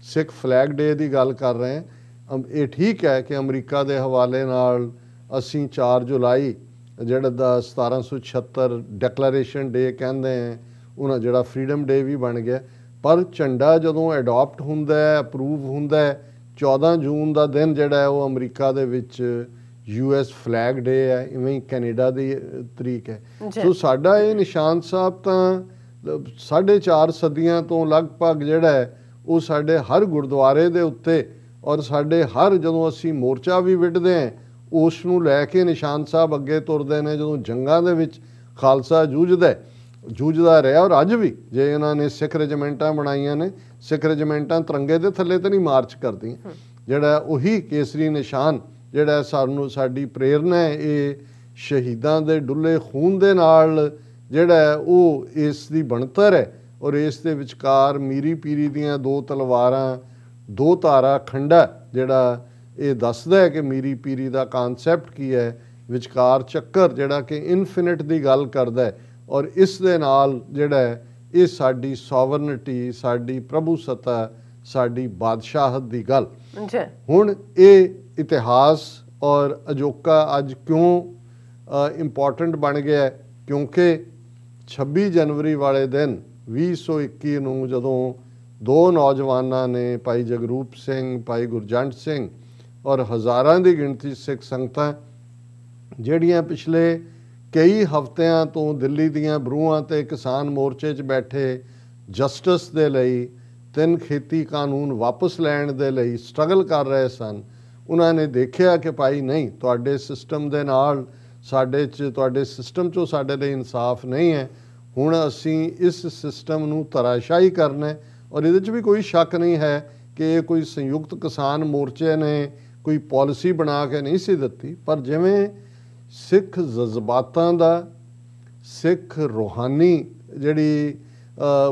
ਸਿੱਖ ਫਲੈਗ ਡੇ ਦੀ ਗੱਲ ਕਰ ਰਹੇ ਹਾਂ, ਇਹ ਠੀਕ ਹੈ ਕਿ ਅਮਰੀਕਾ ਦੇ ਹਵਾਲੇ ਨਾਲ ਅਸੀਂ 4 ਜੁਲਾਈ ਜਿਹੜਾ ਦਾ 1776 ਡੈਕਲੇਰੇਸ਼ਨ ਡੇ ਕਹਿੰਦੇ ਹੈ, ਉਹਨਾਂ ਜਿਹੜਾ ਫਰੀडम ਡੇ ਵੀ ਬਣ ਗਿਆ। ਪਰ ਝੰਡਾ ਜਦੋਂ ਅਡਾਪਟ ਹੁੰਦਾ ਹੈ, ਅਪਰੂਵ ਹੁੰਦਾ ਹੈ, 14 ਜੂਨ ਦਾ ਦਿਨ ਜਿਹੜਾ ਹੈ ਉਹ ਅਮਰੀਕਾ ਦੇ ਵਿੱਚ US ਫਲੈਗ ਡੇ ਹੈ, ਇਵੇਂ ਹੀ ਕੈਨੇਡਾ ਦੀ ਤਰੀਕ ਹੈ। ਸੋ ਸਾਡਾ ਇਹ ਨਿਸ਼ਾਨ ਸਾਹਿਬ ਤਾਂ 4.5 ਸਦੀਆਂ ਤੋਂ ਲਗਭਗ ਜਿਹੜਾ ਹੈ ਉਹ ਸਾਡੇ ਹਰ ਗੁਰਦੁਆਰੇ ਦੇ ਉੱਤੇ ਔਰ ਸਾਡੇ ਹਰ ਜਦੋਂ ਅਸੀਂ ਮੋਰਚਾ ਵੀ ਵਿੱਢਦੇ ਹਾਂ ਉਸ ਨੂੰ ਲੈ ਕੇ ਨਿਸ਼ਾਨ ਸਾਹਿਬ ਅੱਗੇ ਤੁਰਦੇ ਨੇ। ਜਦੋਂ ਜੰਗਾਂ ਦੇ ਵਿੱਚ ਖਾਲਸਾ ਜੂਝਦਾ ਰਿਹਾ ਔਰ ਅੱਜ ਵੀ ਜੇ ਇਹਨਾਂ ਨੇ ਸਿੱਖ ਰੈਜੀਮੈਂਟਾਂ ਬਣਾਈਆਂ ਨੇ, ਸਿੱਖ ਰੈਜੀਮੈਂਟਾਂ ਤਿਰੰਗੇ ਦੇ ਥੱਲੇ ਤਾਂ ਨਹੀਂ ਮਾਰਚ ਕਰਦੀਆਂ। ਜਿਹੜਾ ਉਹੀ ਕੇਸਰੀ ਨਿਸ਼ਾਨ ਜਿਹੜਾ ਸਾਨੂੰ ਸਾਡੀ ਪ੍ਰੇਰਨਾ ਹੈ, ਇਹ ਸ਼ਹੀਦਾਂ ਦੇ ਡੁੱਲੇ ਖੂਨ ਦੇ ਨਾਲ ਜਿਹੜਾ ਉਹ ਇਸ ਦੀ ਬਣਤਰ ਹੈ। ਔਰ ਇਸ ਦੇ ਵਿਚਕਾਰ ਮੀਰੀ ਪੀਰੀ ਦੀਆਂ 2 ਤਲਵਾਰਾਂ, 2 ਤਾਰਾ ਖੰਡਾ ਜਿਹੜਾ ਇਹ ਦੱਸਦਾ ਹੈ ਕਿ ਮੀਰੀ ਪੀਰੀ ਦਾ ਕਨਸੈਪਟ ਕੀ ਹੈ, ਵਿਚਕਾਰ ਚੱਕਰ ਜਿਹੜਾ ਕਿ ਇਨਫਿਨਿਟ ਦੀ ਗੱਲ ਕਰਦਾ ਹੈ। ਔਰ ਇਸ ਦੇ ਨਾਲ ਜਿਹੜਾ ਇਹ ਸਾਡੀ ਸੋਵਰਨਿਟੀ, ਸਾਡੀ ਪ੍ਰਭੂਸੱਤਾ, ਸਾਡੀ ਬਾਦਸ਼ਾਹਤ ਦੀ ਗੱਲ। ਹੁਣ ਇਹ ਇਤਿਹਾਸ ਔਰ ਅਜੋਕਾ ਅੱਜ ਕਿਉਂ ਇੰਪੋਰਟੈਂਟ ਬਣ ਗਿਆ? ਕਿਉਂਕਿ 26 ਜਨਵਰੀ ਵਾਲੇ ਦਿਨ 2021 ਨੂੰ ਜਦੋਂ 2 ਨੌਜਵਾਨਾਂ ਨੇ, ਭਾਈ ਜਗਰੂਪ ਸਿੰਘ, ਭਾਈ ਗੁਰਜੰਟ ਸਿੰਘ ਔਰ ਹਜ਼ਾਰਾਂ ਦੀ ਗਿਣਤੀ ਸਿੱਖ ਸੰਗਤਾਂ ਜਿਹੜੀਆਂ ਪਿਛਲੇ ਕਈ ਹਫ਼ਤਿਆਂ ਤੋਂ ਦਿੱਲੀ ਦੀਆਂ ਬਰੂਹਾਂ ਤੇ ਕਿਸਾਨ ਮੋਰਚੇ 'ਚ ਬੈਠੇ ਜਸਟਿਸ ਦੇ ਲਈ, 3 ਖੇਤੀ ਕਾਨੂੰਨ ਵਾਪਸ ਲੈਣ ਦੇ ਲਈ ਸਟਰਗਲ ਕਰ ਰਹੇ ਸਨ, ਉਹਨਾਂ ਨੇ ਦੇਖਿਆ ਕਿ ਭਾਈ ਨਹੀਂ, ਤੁਹਾਡੇ ਸਿਸਟਮ ਦੇ ਨਾਲ ਤੁਹਾਡੇ ਸਿਸਟਮ 'ਚੋਂ ਸਾਡੇ ਲਈ ਇਨਸਾਫ ਨਹੀਂ ਹੈ। ਹੁਣ ਅਸੀਂ ਇਸ ਸਿਸਟਮ ਨੂੰ ਧਰਾਸ਼ਾਹੀ ਕਰਨਾ ਹੈ। ਔਰ ਇਹਦੇ 'ਚ ਵੀ ਕੋਈ ਸ਼ੱਕ ਨਹੀਂ ਹੈ ਕਿ ਇਹ ਕੋਈ ਸੰਯੁਕਤ ਕਿਸਾਨ ਮੋਰਚੇ ਨੇ ਕੋਈ ਪਾਲਿਸੀ ਬਣਾ ਕੇ ਨਹੀਂ ਸੀ ਦਿੱਤੀ, ਪਰ ਜਿਵੇਂ ਸਿੱਖ ਜਜ਼ਬਾਤਾਂ ਦਾ, ਸਿੱਖ ਰੂਹਾਨੀ ਜਿਹੜੀ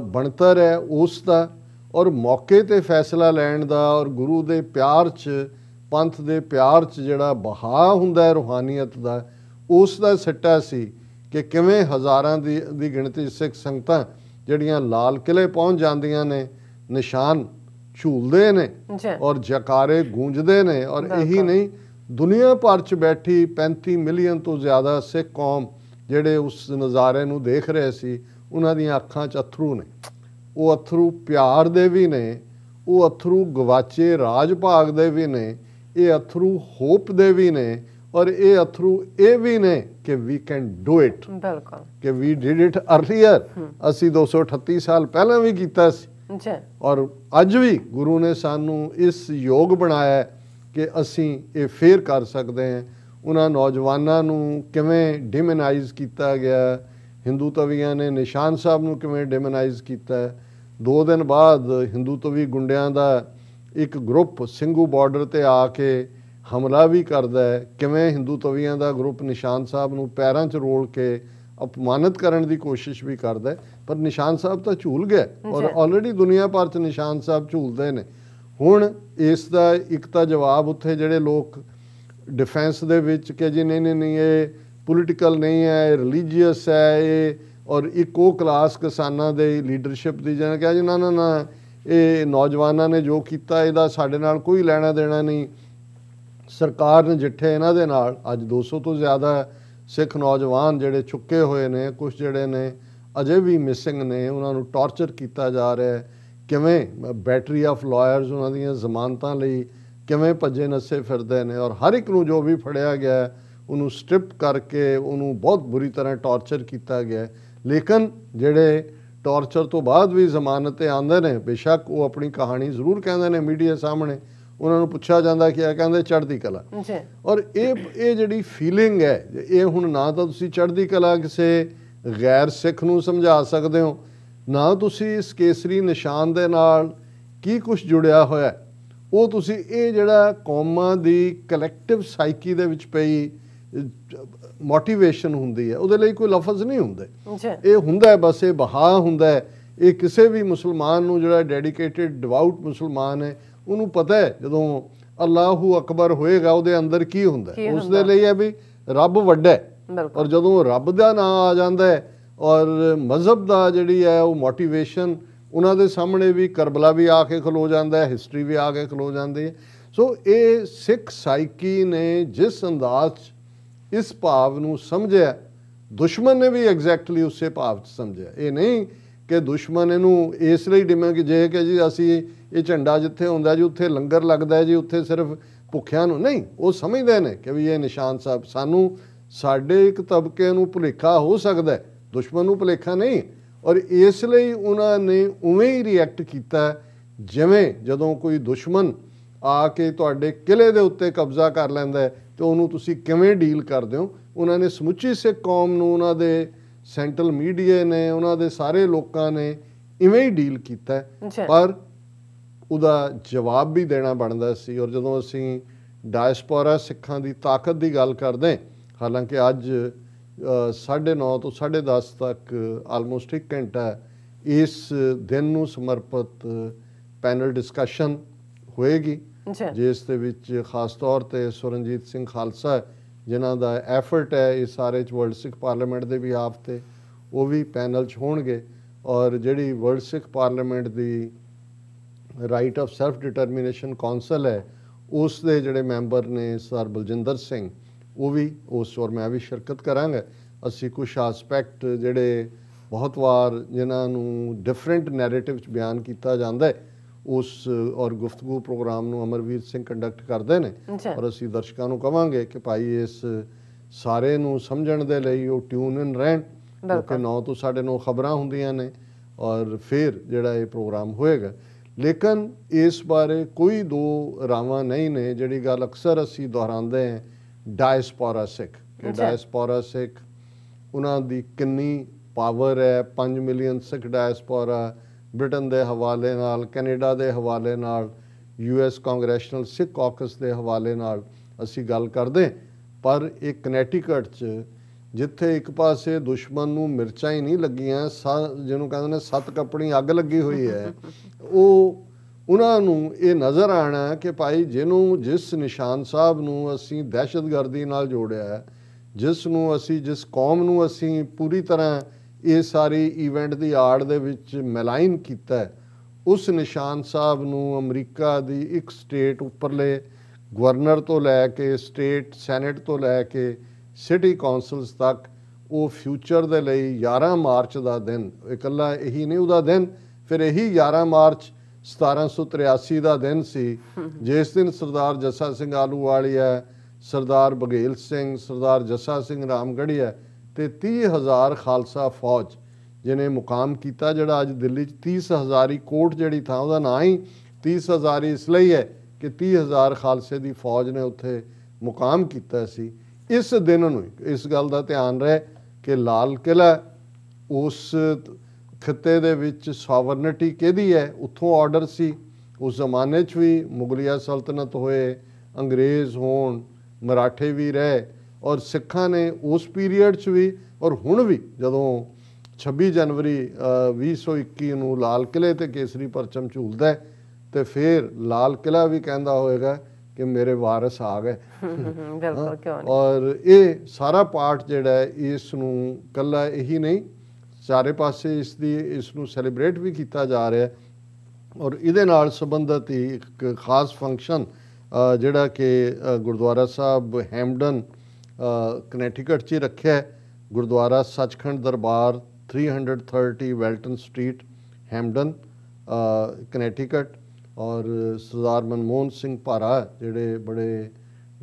ਬਣਤਰ ਹੈ ਉਸ ਦਾ, ਔਰ ਮੌਕੇ 'ਤੇ ਫੈਸਲਾ ਲੈਣ ਦਾ, ਔਰ ਗੁਰੂ ਦੇ ਪਿਆਰ 'ਚ, ਪੰਥ ਦੇ ਪਿਆਰ 'ਚ ਜਿਹੜਾ ਬਹਾ ਹੁੰਦਾ ਹੈ ਰੂਹਾਨੀਅਤ ਦਾ, ਉਸ ਦਾ ਸਿੱਟਾ ਸੀ ਕਿ ਕਿਵੇਂ ਹਜ਼ਾਰਾਂ ਦੀ ਗਿਣਤੀ ਸਿੱਖ ਸੰਗਤਾਂ ਜਿਹੜੀਆਂ ਲਾਲ ਕਿਲੇ ਪਹੁੰਚ ਜਾਂਦੀਆਂ ਨੇ, ਨਿਸ਼ਾਨ ਝੂਲਦੇ ਨੇ ਔਰ ਜਕਾਰੇ ਗੂੰਜਦੇ ਨੇ। ਔਰ ਇਹੀ ਨਹੀਂ, ਦੁਨੀਆ ਭਰ 'ਚ ਬੈਠੀ 35 ਮਿਲੀਅਨ ਤੋਂ ਜ਼ਿਆਦਾ ਸਿੱਖ ਕੌਮ ਜਿਹੜੇ ਉਸ ਨਜ਼ਾਰੇ ਨੂੰ ਦੇਖ ਰਹੇ ਸੀ, ਉਹਨਾਂ ਦੀਆਂ ਅੱਖਾਂ 'ਚ ਅਥਰੂ ਨੇ। ਉਹ ਅਥਰੂ ਪਿਆਰ ਦੇ ਵੀ ਨੇ, ਉਹ ਅਥਰੂ ਗਵਾਚੇ ਰਾਜ ਭਾਗ ਦੇ ਵੀ ਨੇ, ਇਹ ਅਥਰੂ ਹੋਪ ਦੇ ਵੀ ਨੇ, ਔਰ ਇਹ ਅਥਰੂ ਇਹ ਵੀ ਨੇ ਕਿ ਵੀ ਕੈਨ ਡੂ ਇਟ। ਬਿਲਕੁਲ, ਕਿ ਵੀ ਡਿਡ ਇਟ ਅਰਲੀਅਰ। ਅਸੀਂ 238 ਸਾਲ ਪਹਿਲਾਂ ਵੀ ਕੀਤਾ ਸੀ ਔਰ ਅੱਜ ਵੀ ਗੁਰੂ ਨੇ ਸਾਨੂੰ ਇਸ ਯੋਗ ਬਣਾਇਆ ਕਿ ਅਸੀਂ ਇਹ ਫੇਰ ਕਰ ਸਕਦੇ ਹਾਂ। ਉਹਨਾਂ ਨੌਜਵਾਨਾਂ ਨੂੰ ਕਿਵੇਂ ਡਿਮੋਨਾਈਜ਼ ਕੀਤਾ ਗਿਆ, ਹਿੰਦੂ ਤਵੀਆਂ ਨੇ ਨਿਸ਼ਾਨ ਸਾਹਿਬ ਨੂੰ ਕਿਵੇਂ ਡਿਮੋਨਾਈਜ਼ ਕੀਤਾ। 2 ਦਿਨ ਬਾਅਦ ਹਿੰਦੂ ਤਵੀ ਗੁੰਡਿਆਂ ਦਾ ਇੱਕ ਗਰੁੱਪ ਸਿੰਘੂ ਬਾਰਡਰ 'ਤੇ ਆ ਕੇ ਹਮਲਾ ਵੀ ਕਰਦਾ ਹੈ, ਕਿਵੇਂ ਹਿੰਦੂ ਤਵੀਆਂ ਦਾ ਗਰੁੱਪ ਨਿਸ਼ਾਨ ਸਾਹਿਬ ਨੂੰ ਪੈਰਾਂ 'ਚ ਰੋਲ ਕੇ ਅਪਮਾਨਿਤ ਕਰਨ ਦੀ ਕੋਸ਼ਿਸ਼ ਵੀ ਕਰਦਾ ਹੈ। ਪਰ ਨਿਸ਼ਾਨ ਸਾਹਿਬ ਤਾਂ ਝੂਲ ਗਿਆ ਔਰ ਆਲਰੇਡੀ ਦੁਨੀਆ ਭਰ 'ਚ ਨਿਸ਼ਾਨ ਸਾਹਿਬ ਝੂਲਦੇ ਨੇ। ਹੁਣ ਇਸ ਦਾ ਇੱਕ ਤਾਂ ਜਵਾਬ ਉੱਥੇ ਜਿਹੜੇ ਲੋਕ ਡਿਫੈਂਸ ਦੇ ਵਿੱਚ ਕਿ ਜੀ ਨਹੀਂ ਇਹ ਪੋਲੀਟੀਕਲ ਨਹੀਂ ਹੈ, ਇਹ ਰਿਲੀਜੀਅਸ ਹੈ, ਇਹ ਔਰ ਇੱਕ ਉਹ ਕਲਾਸ ਕਿਸਾਨਾਂ ਦੇ ਲੀਡਰਸ਼ਿਪ ਦੀ ਜਿਹਨੇ ਕਿਹਾ ਜੀ ਨਾ ਇਹ ਨੌਜਵਾਨਾਂ ਨੇ ਜੋ ਕੀਤਾ ਇਹਦਾ ਸਾਡੇ ਨਾਲ ਕੋਈ ਲੈਣਾ ਦੇਣਾ ਨਹੀਂ, ਸਰਕਾਰ ਨਜਿੱਠੇ ਇਹਨਾਂ ਦੇ ਨਾਲ। ਅੱਜ 200 ਤੋਂ ਜ਼ਿਆਦਾ ਸਿੱਖ ਨੌਜਵਾਨ ਜਿਹੜੇ ਚੁੱਕੇ ਹੋਏ ਨੇ, ਕੁਛ ਜਿਹੜੇ ਨੇ ਅਜੇ ਵੀ ਮਿਸਿੰਗ ਨੇ, ਉਹਨਾਂ ਨੂੰ ਟਾਰਚਰ ਕੀਤਾ ਜਾ ਰਿਹਾ ਹੈ। ਕਿਵੇਂ ਬੈਟਰੀ ਆਫ ਲਾਇਰਸ ਉਹਨਾਂ ਦੀਆਂ ਜ਼ਮਾਨਤਾਂ ਲਈ ਕਿਵੇਂ ਭੱਜੇ ਨੱਸੇ ਫਿਰਦੇ ਨੇ, ਔਰ ਹਰ ਇੱਕ ਨੂੰ ਜੋ ਵੀ ਫੜਿਆ ਗਿਆ ਉਹਨੂੰ ਸਟ੍ਰਿਪ ਕਰਕੇ ਉਹਨੂੰ ਬਹੁਤ ਬੁਰੀ ਤਰ੍ਹਾਂ ਟਾਰਚਰ ਕੀਤਾ ਗਿਆ। ਲੇਕਿਨ ਜਿਹੜੇ ਟਾਰਚਰ ਤੋਂ ਬਾਅਦ ਵੀ ਜ਼ਮਾਨਤ 'ਤੇ ਆਉਂਦੇ ਨੇ, ਬੇਸ਼ੱਕ ਉਹ ਆਪਣੀ ਕਹਾਣੀ ਜ਼ਰੂਰ ਕਹਿੰਦੇ ਨੇ ਮੀਡੀਆ ਸਾਹਮਣੇ, ਉਹਨਾਂ ਨੂੰ ਪੁੱਛਿਆ ਜਾਂਦਾ ਕਿ ਇਹ ਕਹਿੰਦੇ ਚੜ੍ਹਦੀ ਕਲਾ। ਔਰ ਇਹ ਜਿਹੜੀ ਫੀਲਿੰਗ ਹੈ, ਇਹ ਹੁਣ ਨਾ ਤਾਂ ਤੁਸੀਂ ਚੜ੍ਹਦੀ ਕਲਾ ਕਿਸੇ ਗੈਰ ਸਿੱਖ ਨੂੰ ਸਮਝਾ ਸਕਦੇ ਹੋ, ਨਾ ਤੁਸੀਂ ਇਸ ਕੇਸਰੀ ਨਿਸ਼ਾਨ ਦੇ ਨਾਲ ਕੀ ਕੁਛ ਜੁੜਿਆ ਹੋਇਆ ਉਹ ਤੁਸੀਂ ਇਹ ਜਿਹੜਾ ਕੌਮਾਂ ਦੀ ਕਲੈਕਟਿਵ ਸਾਈਕੀ ਦੇ ਵਿੱਚ ਪਈ ਮੋਟੀਵੇਸ਼ਨ ਹੁੰਦੀ ਹੈ, ਉਹਦੇ ਲਈ ਕੋਈ ਲਫ਼ਜ਼ ਨਹੀਂ ਹੁੰਦੇ। ਇਹ ਹੁੰਦਾ ਬਸ ਇਹ ਬਹਾ ਹੁੰਦਾ ਹੈ। ਇਹ ਕਿਸੇ ਵੀ ਮੁਸਲਮਾਨ ਨੂੰ ਜਿਹੜਾ ਡੈਡੀਕੇਟਿਡ ਡਿਵਾਊਟ ਮੁਸਲਮਾਨ ਹੈ ਉਹਨੂੰ ਪਤਾ ਹੈ ਜਦੋਂ ਅੱਲਾਹੂ ਅਕਬਰ ਹੋਏਗਾ ਉਹਦੇ ਅੰਦਰ ਕੀ ਹੁੰਦਾ। ਉਸ ਦੇ ਲਈ ਹੈ ਵੀ ਰੱਬ ਵੱਡਾ ਹੈ, ਔਰ ਜਦੋਂ ਰੱਬ ਦਾ ਨਾਂ ਆ ਜਾਂਦਾ ਹੈ ਔਰ ਮਜ਼ਹਬ ਦਾ ਜਿਹੜੀ ਹੈ ਉਹ ਮੋਟੀਵੇਸ਼ਨ ਉਹਨਾਂ ਦੇ ਸਾਹਮਣੇ ਵੀ ਕਰਬਲਾ ਵੀ ਆ ਕੇ ਖਲੋ ਜਾਂਦਾ ਹੈ, ਹਿਸਟਰੀ ਵੀ ਆ ਕੇ ਖਲੋ ਜਾਂਦੀ ਹੈ। ਸੋ ਇਹ ਸਿੱਖ ਸਾਈਕੀ ਨੇ ਜਿਸ ਅੰਦਾਜ਼ 'ਚ ਇਸ ਭਾਵ ਨੂੰ ਸਮਝਿਆ, ਦੁਸ਼ਮਣ ਨੇ ਵੀ ਐਗਜ਼ੈਕਟਲੀ ਉਸੇ ਭਾਵ 'ਚ ਸਮਝਿਆ। ਇਹ ਨਹੀਂ ਕਿ ਦੁਸ਼ਮਣ ਇਹਨੂੰ ਇਸ ਲਈ ਡਿਮੇ ਕਿ ਜੇ ਕਿ ਜੀ ਅਸੀਂ ਇਹ ਝੰਡਾ ਜਿੱਥੇ ਹੁੰਦਾ ਜੀ ਉੱਥੇ ਲੰਗਰ ਲੱਗਦਾ ਜੀ, ਉੱਥੇ ਸਿਰਫ ਭੁੱਖਿਆਂ ਨੂੰ ਨਹੀਂ, ਉਹ ਸਮਝਦੇ ਨੇ ਕਿ ਵੀ ਇਹ ਨਿਸ਼ਾਨ ਸਾਹਿਬ ਸਾਨੂੰ ਸਾਡੇ ਇੱਕ ਤਬਕੇ ਨੂੰ ਭੁਲੇਖਾ ਹੋ ਸਕਦਾ, ਦੁਸ਼ਮਣ ਨੂੰ ਭੁਲੇਖਾ ਨਹੀਂ। ਔਰ ਇਸ ਲਈ ਉਹਨਾਂ ਨੇ ਉਵੇਂ ਹੀ ਰਿਐਕਟ ਕੀਤਾ ਜਿਵੇਂ ਜਦੋਂ ਕੋਈ ਦੁਸ਼ਮਣ ਆ ਕੇ ਤੁਹਾਡੇ ਕਿਲੇ ਦੇ ਉੱਤੇ ਕਬਜ਼ਾ ਕਰ ਲੈਂਦਾ ਤੇ ਉਹਨੂੰ ਤੁਸੀਂ ਕਿਵੇਂ ਡੀਲ ਕਰਦੇ ਹੋ। ਉਹਨਾਂ ਨੇ ਸਮੁੱਚੀ ਸਿੱਖ ਕੌਮ ਨੂੰ, ਉਹਨਾਂ ਦੇ ਸੈਂਟਰਲ ਮੀਡੀਆ ਨੇ, ਉਹਨਾਂ ਦੇ ਸਾਰੇ ਲੋਕਾਂ ਨੇ ਇਵੇਂ ਹੀ ਡੀਲ ਕੀਤਾ, ਪਰ ਉਹਦਾ ਜਵਾਬ ਵੀ ਦੇਣਾ ਬਣਦਾ ਸੀ। ਔਰ ਜਦੋਂ ਅਸੀਂ ਡਾਇਸਪੋਰਾ ਸਿੱਖਾਂ ਦੀ ਤਾਕਤ ਦੀ ਗੱਲ ਕਰਦੇ, ਹਾਲਾਂਕਿ ਅੱਜ 9:30 ਤੋਂ 10:30 ਤੱਕ ਆਲਮੋਸਟ 1 ਘੰਟਾ ਇਸ ਦਿਨ ਨੂੰ ਸਮਰਪਿਤ ਪੈਨਲ ਡਿਸਕਸ਼ਨ ਹੋਏਗੀ, ਜਿਸ ਦੇ ਵਿੱਚ ਖਾਸ ਤੌਰ ਤੇ ਸੁਰਨਜੀਤ ਸਿੰਘ ਖਾਲਸਾ ਜਿਨ੍ਹਾਂ ਦਾ ਐਫਰਟ ਹੈ ਇਸ ਸਾਰੇ 'ਚ ਵਰਲਡ ਸਿੱਖ ਪਾਰਲੀਮੈਂਟ ਦੇ ਬਿਹਾਫ ਤੇ, ਉਹ ਵੀ ਪੈਨਲ 'ਚ ਹੋਣਗੇ। ਔਰ ਜਿਹੜੀ world Sikh parliament the right of self determination council ਹੈ, ਉਸ ਦੇ ਜਿਹੜੇ ਮੈਂਬਰ ਨੇ ਸਰ ਬਲਜਿੰਦਰ ਸਿੰਘ, ਉਹ ਵੀ ਉਸ, ਔਰ ਮੈਂ ਵੀ ਸ਼ਿਰਕਤ ਕਰਾਂਗਾ। ਅਸੀਂ ਕੁਛ ਆਸਪੈਕਟ ਜਿਹੜੇ ਬਹੁਤ ਵਾਰ ਜਿਨ੍ਹਾਂ ਨੂੰ ਡਿਫਰੈਂਟ ਨੈਰੇਟਿਵ 'ਚ ਬਿਆਨ ਕੀਤਾ ਜਾਂਦਾ ਹੈ, ਉਸ ਔਰ ਗੁਫ਼ਤਗੂ ਪ੍ਰੋਗਰਾਮ ਨੂੰ ਅਮਰਵੀਰ ਸਿੰਘ ਕੰਡਕਟ ਕਰਦੇ ਨੇ। ਔਰ ਅਸੀਂ ਦਰਸ਼ਕਾਂ ਨੂੰ ਕਵਾਂਗੇ ਕਿ ਭਾਈ ਇਸ ਸਾਰੇ ਨੂੰ ਸਮਝਣ ਦੇ ਲਈ ਉਹ ਟਿਊਨ ਇਨ ਰਹਿਣ, ਕਿਉਂਕਿ 9 ਤੋਂ 9:30 ਖਬਰਾਂ ਹੁੰਦੀਆਂ ਨੇ ਔਰ ਫਿਰ ਜਿਹੜਾ ਇਹ ਪ੍ਰੋਗਰਾਮ ਹੋਏਗਾ। ਲੇਕਿਨ ਇਸ ਬਾਰੇ ਕੋਈ ਦੋ ਰਾਵਾਂ ਨਹੀਂ ਨੇ। ਜਿਹੜੀ ਗੱਲ ਅਕਸਰ ਅਸੀਂ ਦੁਹਰਾਉਂਦੇ ਹਾਂ ਡਾਇਸਪੋਰਾ ਸਿੱਖ, ਕਿ ਡਾਇਸਪੋਰਾ ਸਿੱਖ ਉਹਨਾਂ ਦੀ ਕਿੰਨੀ ਪਾਵਰ ਹੈ। 5 ਮਿਲੀਅਨ ਸਿੱਖ ਡਾਇਸਪੋਰਾ, ਬ੍ਰਿਟਨ ਦੇ ਹਵਾਲੇ ਨਾਲ, ਕੈਨੇਡਾ ਦੇ ਹਵਾਲੇ ਨਾਲ, US ਕਾਂਗਰੈਸ਼ਨਲ ਸਿੱਖ ਕਾਕਸ ਦੇ ਹਵਾਲੇ ਨਾਲ ਅਸੀਂ ਗੱਲ ਕਰਦੇ, ਪਰ ਇਹ ਕਨੈਟੀਕਟ 'ਚ ਜਿੱਥੇ ਇੱਕ ਪਾਸੇ ਦੁਸ਼ਮਣ ਨੂੰ ਮਿਰਚਾਂ ਹੀ ਨਹੀਂ ਲੱਗੀਆਂ, ਜਿਹਨੂੰ ਕਹਿੰਦੇ ਨੇ 7 ਕੱਪੜੀ ਅੱਗ ਲੱਗੀ ਹੋਈ ਹੈ, ਉਹਨਾਂ ਨੂੰ ਇਹ ਨਜ਼ਰ ਆਣਾ ਕਿ ਭਾਈ ਜਿਹਨੂੰ, ਜਿਸ ਨਿਸ਼ਾਨ ਸਾਹਿਬ ਨੂੰ ਅਸੀਂ ਦਹਿਸ਼ਤਗਰਦੀ ਨਾਲ ਜੋੜਿਆ, ਜਿਸ ਨੂੰ ਅਸੀਂ, ਜਿਸ ਕੌਮ ਨੂੰ ਅਸੀਂ ਪੂਰੀ ਤਰ੍ਹਾਂ ਇਹ ਸਾਰੀ ਇਵੈਂਟ ਦੀ ਆੜ ਦੇ ਵਿੱਚ ਮੈਲਾਈਨ ਕੀਤਾ, ਉਸ ਨਿਸ਼ਾਨ ਸਾਹਿਬ ਨੂੰ ਅਮਰੀਕਾ ਦੀ ਇੱਕ ਸਟੇਟ ਉੱਪਰਲੇ ਗਵਰਨਰ ਤੋਂ ਲੈ ਕੇ, ਸਟੇਟ ਸੈਨੇਟ ਤੋਂ ਲੈ ਕੇ ਸਿਟੀ ਕੌਂਸਲਸ ਤੱਕ, ਉਹ ਫਿਊਚਰ ਦੇ ਲਈ 11 ਮਾਰਚ ਦਾ ਦਿਨ, ਇਕੱਲਾ ਇਹੀ ਨਹੀਂ ਉਹਦਾ ਦਿਨ, ਫਿਰ ਇਹੀ 11 ਮਾਰਚ 1783 ਦਾ ਦਿਨ ਸੀ, ਜਿਸ ਦਿਨ ਸਰਦਾਰ ਜੱਸਾ ਸਿੰਘ ਆਹਲੂਵਾਲੀਆ, ਸਰਦਾਰ ਬਘੇਲ ਸਿੰਘ, ਸਰਦਾਰ ਜੱਸਾ ਸਿੰਘ ਰਾਮਗੜੀਆ ਤੇ 30,000 ਖਾਲਸਾ ਫੌਜ ਜਿਹਨੇ ਮੁਕਾਮ ਕੀਤਾ, ਜਿਹੜਾ ਅੱਜ ਦਿੱਲੀ 'ਚ 30,000 ਕੋਟ ਜਿਹੜੀ ਥਾਂ, ਉਹਦਾ ਨਾਂ ਹੀ 30,000 ਇਸ ਲਈ ਹੈ ਕਿ 30,000 ਖਾਲਸੇ ਦੀ ਫੌਜ ਨੇ ਉੱਥੇ ਮੁਕਾਮ ਕੀਤਾ ਸੀ। ਇਸ ਦਿਨ ਨੂੰ ਇਸ ਗੱਲ ਦਾ ਧਿਆਨ ਰਹੇ ਕਿ ਲਾਲ ਕਿਲ੍ਹਾ ਉਸ ਖਿੱਤੇ ਦੇ ਵਿੱਚ ਸੋਵਰਨਿਟੀ ਕਿਹਦੀ ਹੈ, ਉੱਥੋਂ ਆਰਡਰ ਸੀ। ਉਸ ਜ਼ਮਾਨੇ 'ਚ ਵੀ ਮੁਗਲਿਆ ਸਲਤਨਤ ਹੋਏ, ਅੰਗਰੇਜ਼ ਹੋਣ, ਮਰਾਠੇ ਵੀ ਰਹੇ, ਔਰ ਸਿੱਖਾਂ ਨੇ ਉਸ ਪੀਰੀਅਡ 'ਚ ਵੀ ਔਰ ਹੁਣ ਵੀ, ਜਦੋਂ 26 ਜਨਵਰੀ 2021 ਨੂੰ ਲਾਲ ਕਿਲ੍ਹੇ 'ਤੇ ਕੇਸਰੀ ਪਰਚਮ ਝੂਲਦਾ ਹੈ, ਤੇ ਫਿਰ ਲਾਲ ਕਿਲ੍ਹਾ ਵੀ ਕਹਿੰਦਾ ਹੋਏਗਾ ਕਿ ਮੇਰੇ ਵਾਰਿਸ ਆ ਗਏ। ਬਿਲਕੁਲ, ਕਿਉਂ ਨਹੀਂ। ਔਰ ਇਹ ਸਾਰਾ ਪਾਰਟ ਜਿਹੜਾ ਹੈ, ਇਸ ਨੂੰ ਇਕੱਲਾ ਇਹੀ ਨਹੀਂ, ਚਾਰੇ ਪਾਸੇ ਇਸ ਨੂੰ ਸੈਲੀਬ੍ਰੇਟ ਵੀ ਕੀਤਾ ਜਾ ਰਿਹਾ। ਔਰ ਇਹਦੇ ਨਾਲ ਸੰਬੰਧਿਤ ਹੀ ਇੱਕ ਖਾਸ ਫੰਕਸ਼ਨ ਜਿਹੜਾ ਕਿ ਗੁਰਦੁਆਰਾ ਸਾਹਿਬ ਹੈਮਡਨ ਕਨੈਟੀਕਟ 'ਚ ਹੀ ਰੱਖਿਆ, ਗੁਰਦੁਆਰਾ ਸੱਚਖੰਡ ਦਰਬਾਰ 330 ਵੈਲਟਨ ਸਟਰੀਟ ਹੈਮਡਨ ਕਨੈਟੀਕਟ। ਔਰ ਸਰਦਾਰ ਮਨਮੋਹਨ ਸਿੰਘ ਭਾਰਾ ਜਿਹੜੇ ਬੜੇ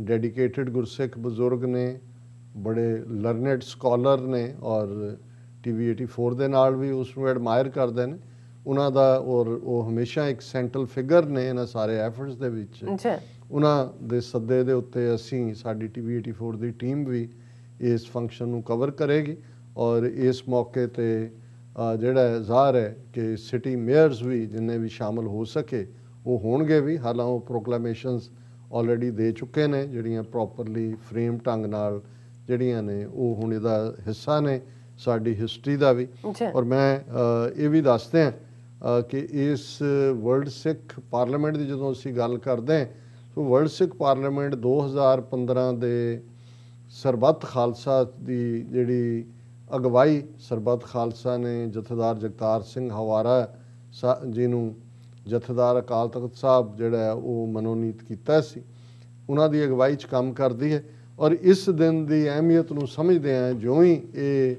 ਡੈਡੀਕੇਟਿਡ ਗੁਰਸਿੱਖ ਬਜ਼ੁਰਗ ਨੇ, ਬੜੇ ਲਰਨਡ ਸਕਾਲਰ ਨੇ, ਔਰ TV 84 ਦੇ ਨਾਲ ਵੀ ਉਸ ਨੂੰ ਐਡਮਾਇਰ ਕਰਦੇ ਨੇ ਉਹਨਾਂ ਦਾ, ਔਰ ਉਹ ਹਮੇਸ਼ਾ ਇੱਕ ਸੈਂਟਰਲ ਫਿਗਰ ਨੇ ਇਹਨਾਂ ਸਾਰੇ ਐਫਰਟਸ ਦੇ ਵਿੱਚ। ਉਹਨਾਂ ਦੇ ਸੱਦੇ ਦੇ ਉੱਤੇ ਅਸੀਂ, ਸਾਡੀ TV 84 ਦੀ ਟੀਮ ਵੀ ਇਸ ਫੰਕਸ਼ਨ ਨੂੰ ਕਵਰ ਕਰੇਗੀ। ਔਰ ਇਸ ਮੌਕੇ 'ਤੇ ਜਿਹੜਾ ਜ਼ਾਹਰ ਹੈ ਕਿ ਸਿਟੀ ਮੇਅਰਸ ਵੀ ਜਿੰਨੇ ਵੀ ਸ਼ਾਮਲ ਹੋ ਸਕੇ ਉਹ ਹੋਣਗੇ ਵੀ। ਹਾਲਾਂਕਿ ਉਹ ਪ੍ਰੋਕਲਾਮੇਸ਼ਨਸ ਆਲਰੇਡੀ ਦੇ ਚੁੱਕੇ ਨੇ, ਜਿਹੜੀਆਂ ਪ੍ਰੋਪਰਲੀ ਫਰੇਮ ਢੰਗ ਨਾਲ ਜਿਹੜੀਆਂ ਨੇ ਉਹ ਹੁਣ ਇਹਦਾ ਹਿੱਸਾ ਨੇ ਸਾਡੀ ਹਿਸਟਰੀ ਦਾ ਵੀ। ਔਰ ਮੈਂ ਇਹ ਵੀ ਦੱਸਦੇ ਹਾਂ ਕਿ ਇਸ ਵਰਲਡ ਸਿੱਖ ਪਾਰਲੀਮੈਂਟ ਦੀ ਜਦੋਂ ਅਸੀਂ ਗੱਲ ਕਰਦੇ ਹਾਂ, ਸੋ ਵਰਲਡ ਸਿੱਖ ਪਾਰਲੀਮੈਂਟ 2015 ਦੇ ਸਰਬੱਤ ਖਾਲਸਾ ਦੀ ਜਿਹੜੀ ਅਗਵਾਈ ਸਰਬੱਤ ਖਾਲਸਾ ਨੇ ਜਥੇਦਾਰ ਜਗਤਾਰ ਸਿੰਘ ਹਵਾਰਾ ਜੀ ਨੂੰ ਜਥੇਦਾਰ ਅਕਾਲ ਤਖਤ ਸਾਹਿਬ ਜਿਹੜਾ ਹੈ ਉਹ ਮਨੋਨੀਤ ਕੀਤਾ ਸੀ, ਉਹਨਾਂ ਦੀ ਅਗਵਾਈ 'ਚ ਕੰਮ ਕਰਦੀ ਹੈ। ਔਰ ਇਸ ਦਿਨ ਦੀ ਅਹਿਮੀਅਤ ਨੂੰ ਸਮਝਦੇ ਹਾਂ, ਜਿਉਂ ਹੀ ਇਹ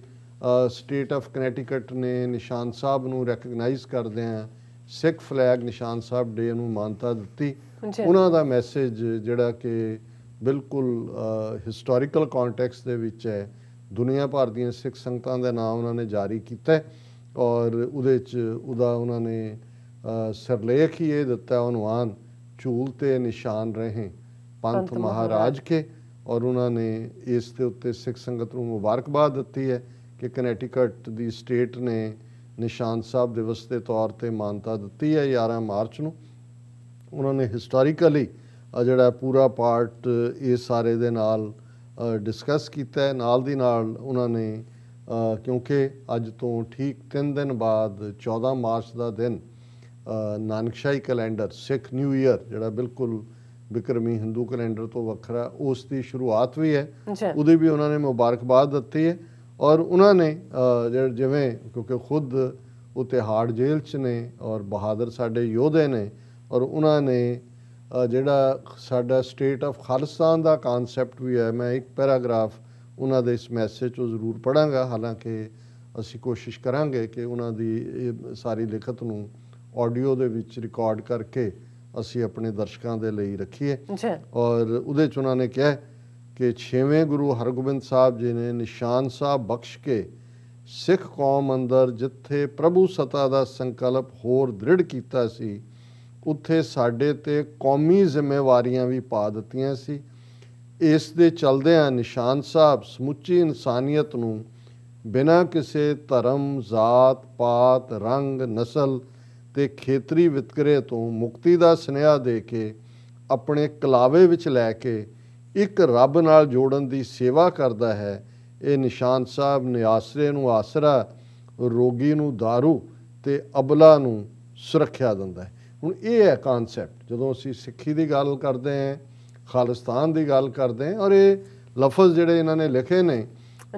ਸਟੇਟ ਆਫ ਕਨੈਟੀਕਟ ਨੇ ਨਿਸ਼ਾਨ ਸਾਹਿਬ ਨੂੰ ਰੈਕਗਨਾਈਜ਼ ਕਰਦੇ ਹਾਂ, ਸਿੱਖ ਫਲੈਗ ਨਿਸ਼ਾਨ ਸਾਹਿਬ ਡੇ ਨੂੰ ਮਾਨਤਾ ਦਿੱਤੀ। ਉਹਨਾਂ ਦਾ ਮੈਸੇਜ ਜਿਹੜਾ ਕਿ ਬਿਲਕੁਲ ਹਿਸਟੋਰੀਕਲ ਕੌਨਟੈਕਸਟ ਦੇ ਵਿੱਚ ਹੈ, ਦੁਨੀਆ ਭਰ ਦੀਆਂ ਸਿੱਖ ਸੰਗਤਾਂ ਦੇ ਨਾਮ ਉਹਨਾਂ ਨੇ ਜਾਰੀ ਕੀਤਾ ਔਰ ਉਹਦੇ 'ਚ ਉਹਦਾ ਉਹਨਾਂ ਨੇ ਸਿਰਲੇਖ ਹੀ ਇਹ ਦਿੱਤਾ ਉਨਵਾਨ, ਝੂਲ ਤੇ ਨਿਸ਼ਾਨ ਰਹੇ ਪੰਥ ਮਹਾਰਾਜ ਕੇ। ਔਰ ਉਹਨਾਂ ਨੇ ਇਸ ਦੇ ਉੱਤੇ ਸਿੱਖ ਸੰਗਤ ਨੂੰ ਮੁਬਾਰਕਬਾਦ ਦਿੱਤੀ ਹੈ ਕਿ ਕਨੈਟੀਕਟ ਦੀ ਸਟੇਟ ਨੇ ਨਿਸ਼ਾਨ ਸਾਹਿਬ ਦਿਵਸ ਦੇ ਤੌਰ 'ਤੇ ਮਾਨਤਾ ਦਿੱਤੀ ਹੈ 11 ਮਾਰਚ ਨੂੰ। ਉਹਨਾਂ ਨੇ ਹਿਸਟੋਰੀਕਲੀ ਜਿਹੜਾ ਪੂਰਾ ਪਾਰਟ ਇਸ ਸਾਰੇ ਦੇ ਨਾਲ ਡਿਸਕਸ ਕੀਤਾ ਹੈ। ਨਾਲ ਦੀ ਨਾਲ ਉਹਨਾਂ ਨੇ ਕਿਉਂਕਿ ਅੱਜ ਤੋਂ ਠੀਕ 3 ਦਿਨ ਬਾਅਦ 14 ਮਾਰਚ ਦਾ ਦਿਨ ਨਾਨਕਸ਼ਾਹੀ ਕੈਲੰਡਰ ਸਿੱਖ ਨਿਊ ਈਅਰ ਜਿਹੜਾ ਬਿਲਕੁਲ ਬਿਕਰਮੀ ਹਿੰਦੂ ਕੈਲੰਡਰ ਤੋਂ ਵੱਖਰਾ, ਉਸ ਦੀ ਸ਼ੁਰੂਆਤ ਵੀ ਹੈ, ਉਹਦੀ ਵੀ ਉਹਨਾਂ ਨੇ ਮੁਬਾਰਕਬਾਦ ਦਿੱਤੀ ਹੈ। ਔਰ ਉਹਨਾਂ ਨੇ ਜਿਵੇਂ ਕਿਉਂਕਿ ਖੁਦ ਉਹ ਤਿਹਾੜ ਜੇਲ੍ਹ 'ਚ ਨੇ ਔਰ ਬਹਾਦਰ ਸਾਡੇ ਯੋਧੇ ਨੇ, ਔਰ ਉਹਨਾਂ ਨੇ ਜਿਹੜਾ ਸਾਡਾ ਸਟੇਟ ਆਫ ਖਾਲਿਸਤਾਨ ਦਾ ਕਾਨਸੈਪਟ ਵੀ ਹੈ, ਮੈਂ ਇੱਕ ਪੈਰਾਗ੍ਰਾਫ ਉਹਨਾਂ ਦੇ ਇਸ ਮੈਸੇਜ 'ਚੋਂ ਜ਼ਰੂਰ ਪੜ੍ਹਾਂਗਾ, ਹਾਲਾਂਕਿ ਅਸੀਂ ਕੋਸ਼ਿਸ਼ ਕਰਾਂਗੇ ਕਿ ਉਹਨਾਂ ਦੀ ਇਹ ਸਾਰੀ ਲਿਖਤ ਨੂੰ ਆਡੀਓ ਦੇ ਵਿੱਚ ਰਿਕਾਰਡ ਕਰਕੇ ਅਸੀਂ ਆਪਣੇ ਦਰਸ਼ਕਾਂ ਦੇ ਲਈ ਰੱਖੀਏ। ਔਰ ਉਹਦੇ 'ਚ ਉਹਨਾਂ ਨੇ ਕਿਹਾ ਕਿ 6ਵੇਂ ਗੁਰੂ ਹਰਗੋਬਿੰਦ ਸਾਹਿਬ ਜੀ ਨੇ ਨਿਸ਼ਾਨ ਸਾਹਿਬ ਬਖਸ਼ ਕੇ ਸਿੱਖ ਕੌਮ ਅੰਦਰ ਜਿੱਥੇ ਪ੍ਰਭੂ ਸਤਾ ਦਾ ਸੰਕਲਪ ਹੋਰ ਦ੍ਰਿੜ ਕੀਤਾ ਸੀ, ਉੱਥੇ ਸਾਡੇ 'ਤੇ ਕੌਮੀ ਜ਼ਿੰਮੇਵਾਰੀਆਂ ਵੀ ਪਾ ਦਿੱਤੀਆਂ ਸੀ। ਇਸ ਦੇ ਚਲਦਿਆਂ ਨਿਸ਼ਾਨ ਸਾਹਿਬ ਸਮੁੱਚੀ ਇਨਸਾਨੀਅਤ ਨੂੰ ਬਿਨਾਂ ਕਿਸੇ ਧਰਮ, ਜ਼ਾਤ, ਪਾਤ, ਰੰਗ, ਨਸਲ ਤੇ ਖੇਤਰੀ ਵਿਤਕਰੇ ਤੋਂ ਮੁਕਤੀ ਦਾ ਸੁਨੇਹਾ ਦੇ ਕੇ ਆਪਣੇ ਕਲਾਵੇ ਵਿੱਚ ਲੈ ਕੇ ਇੱਕ ਰੱਬ ਨਾਲ ਜੋੜਨ ਦੀ ਸੇਵਾ ਕਰਦਾ ਹੈ। ਇਹ ਨਿਸ਼ਾਨ ਸਾਹਿਬ ਨਿਆਸਰੇ ਨੂੰ ਆਸਰਾ, ਰੋਗੀ ਨੂੰ ਦਾਰੂ ਤੇ ਅਬਲਾ ਨੂੰ ਸੁਰੱਖਿਆ ਦਿੰਦਾ ਹੈ। ਹੁਣ ਇਹ ਹੈ ਕਾਨਸੈਪਟ, ਜਦੋਂ ਅਸੀਂ ਸਿੱਖੀ ਦੀ ਗੱਲ ਕਰਦੇ ਹਾਂ, ਖਾਲਿਸਤਾਨ ਦੀ ਗੱਲ ਕਰਦੇ ਹਾਂ, ਔਰ ਇਹ ਲਫ਼ਜ਼ ਜਿਹੜੇ ਇਹਨਾਂ ਨੇ ਲਿਖੇ ਨੇ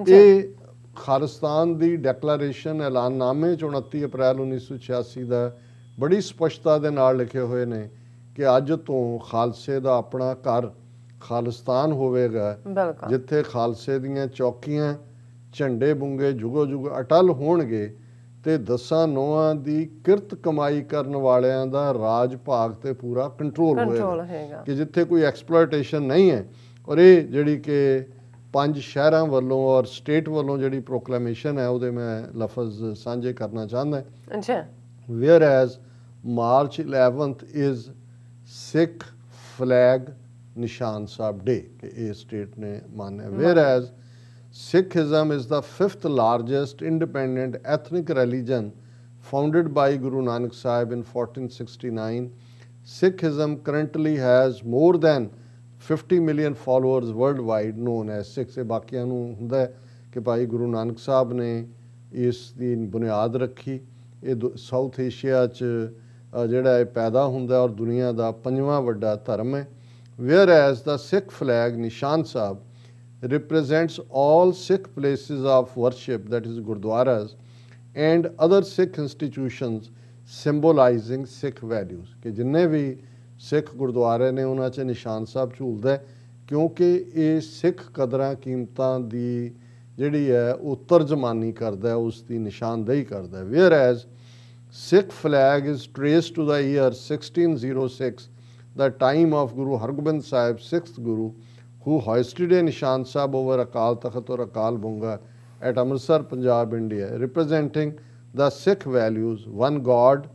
ਇਹ ਖਾਲਿਸਤਾਨ ਦੀ ਡੈਕਲੇਰੇਸ਼ਨ ਐਲਾਨਨਾਮੇ 'ਚ 29 ਅਪ੍ਰੈਲ 1986 ਦਾ ਬੜੀ ਸਪਸ਼ਟਤਾ ਦੇ ਨਾਲ ਲਿਖੇ ਹੋਏ ਨੇ ਕਿ ਅੱਜ ਤੋਂ ਖਾਲਸੇ ਦਾ ਆਪਣਾ ਘਰ ਖਾਲਿਸਤਾਨ ਹੋਵੇਗਾ, ਜਿੱਥੇ ਖਾਲਸੇ ਦੀਆਂ ਚੌਕੀਆਂ, ਝੰਡੇ ਬੁੰਗੇ ਜੁਗੋ ਜੁਗ ਅਟਲ ਹੋਣਗੇ ਤੇ 10 ਨੌਆਂ ਦੀ ਕਿਰਤ ਕਮਾਈ ਕਰਨ ਵਾਲਿਆਂ ਦਾ ਰਾਜ ਭਾਗ ਤੇ ਪੂਰਾ ਕੰਟਰੋਲ ਹੋਏਗਾ ਕਿ ਜਿੱਥੇ ਕੋਈ ਐਕਸਪਲੋਇਟੇਸ਼ਨ ਨਹੀਂ ਹੈ। ਔਰ ਇਹ ਜਿਹੜੀ ਕਿ 5 ਸ਼ਹਿਰਾਂ ਵੱਲੋਂ ਔਰ ਸਟੇਟ ਵੱਲੋਂ ਜਿਹੜੀ ਪ੍ਰੋਕਲੇਮੇਸ਼ਨ ਹੈ, ਉਹਦੇ ਮੈਂ ਲਫ਼ਜ਼ ਸਾਂਝੇ ਕਰਨਾ ਚਾਹੁੰਦਾ। whereas March 11th is Sikh flag Nishan Sahib ਡੇ ਕਿ ਇਹ ਸਟੇਟ ਨੇ ਮਾਨਿਆ। whereas Sikhism is the 5th largest independent ethnic religion founded by Guru Nanak Sahib in 1469. Sikhism currently has more than 50 million followers worldwide known as Sikhs। ਇਹ ਬਾਕੀਆਂ ਨੂੰ ਹੁੰਦਾ ਹੈ ਕਿ ਭਾਈ ਗੁਰੂ ਨਾਨਕ ਸਾਹਿਬ ਨੇ ਇਸ ਦੀ ਬੁਨਿਆਦ ਰੱਖੀ। ਇਹ ਸਾਊਥ ਏਸ਼ੀਆ 'ਚ ਜਿਹੜਾ ਇਹ ਪੈਦਾ ਹੁੰਦਾ ਔਰ ਦੁਨੀਆ ਦਾ 5ਵਾਂ ਵੱਡਾ ਧਰਮ ਹੈ। whereas the Sikh flag Nishan Sahib represents all Sikh places of worship, that is Gurdwaras, and other Sikh institutions symbolizing Sikh values। ਕਿ ਜਿੰਨੇ ਵੀ ਸਿੱਖ ਗੁਰਦੁਆਰੇ ਨੇ ਉਹਨਾਂ 'ਚ ਨਿਸ਼ਾਨ ਸਾਹਿਬ ਝੂਲਦਾ ਕਿਉਂਕਿ ਇਹ ਸਿੱਖ ਕਦਰਾਂ ਕੀਮਤਾਂ ਦੀ ਜਿਹੜੀ ਹੈ ਉਹ ਤਰਜਮਾਨੀ ਕਰਦਾ ਹੈ, ਉਸ ਦੀ ਨਿਸ਼ਾਨਦੇਹੀ ਕਰਦਾ ਹੈ। whereas Sikh flag is traced to the year 1606, the time of Guru Hargobind Sahib, 6th Guru, who hoisted a Nishan Sahib over Akal Takht or Akal Bunga at Amritsar, Punjab, India, representing the Sikh values: one God,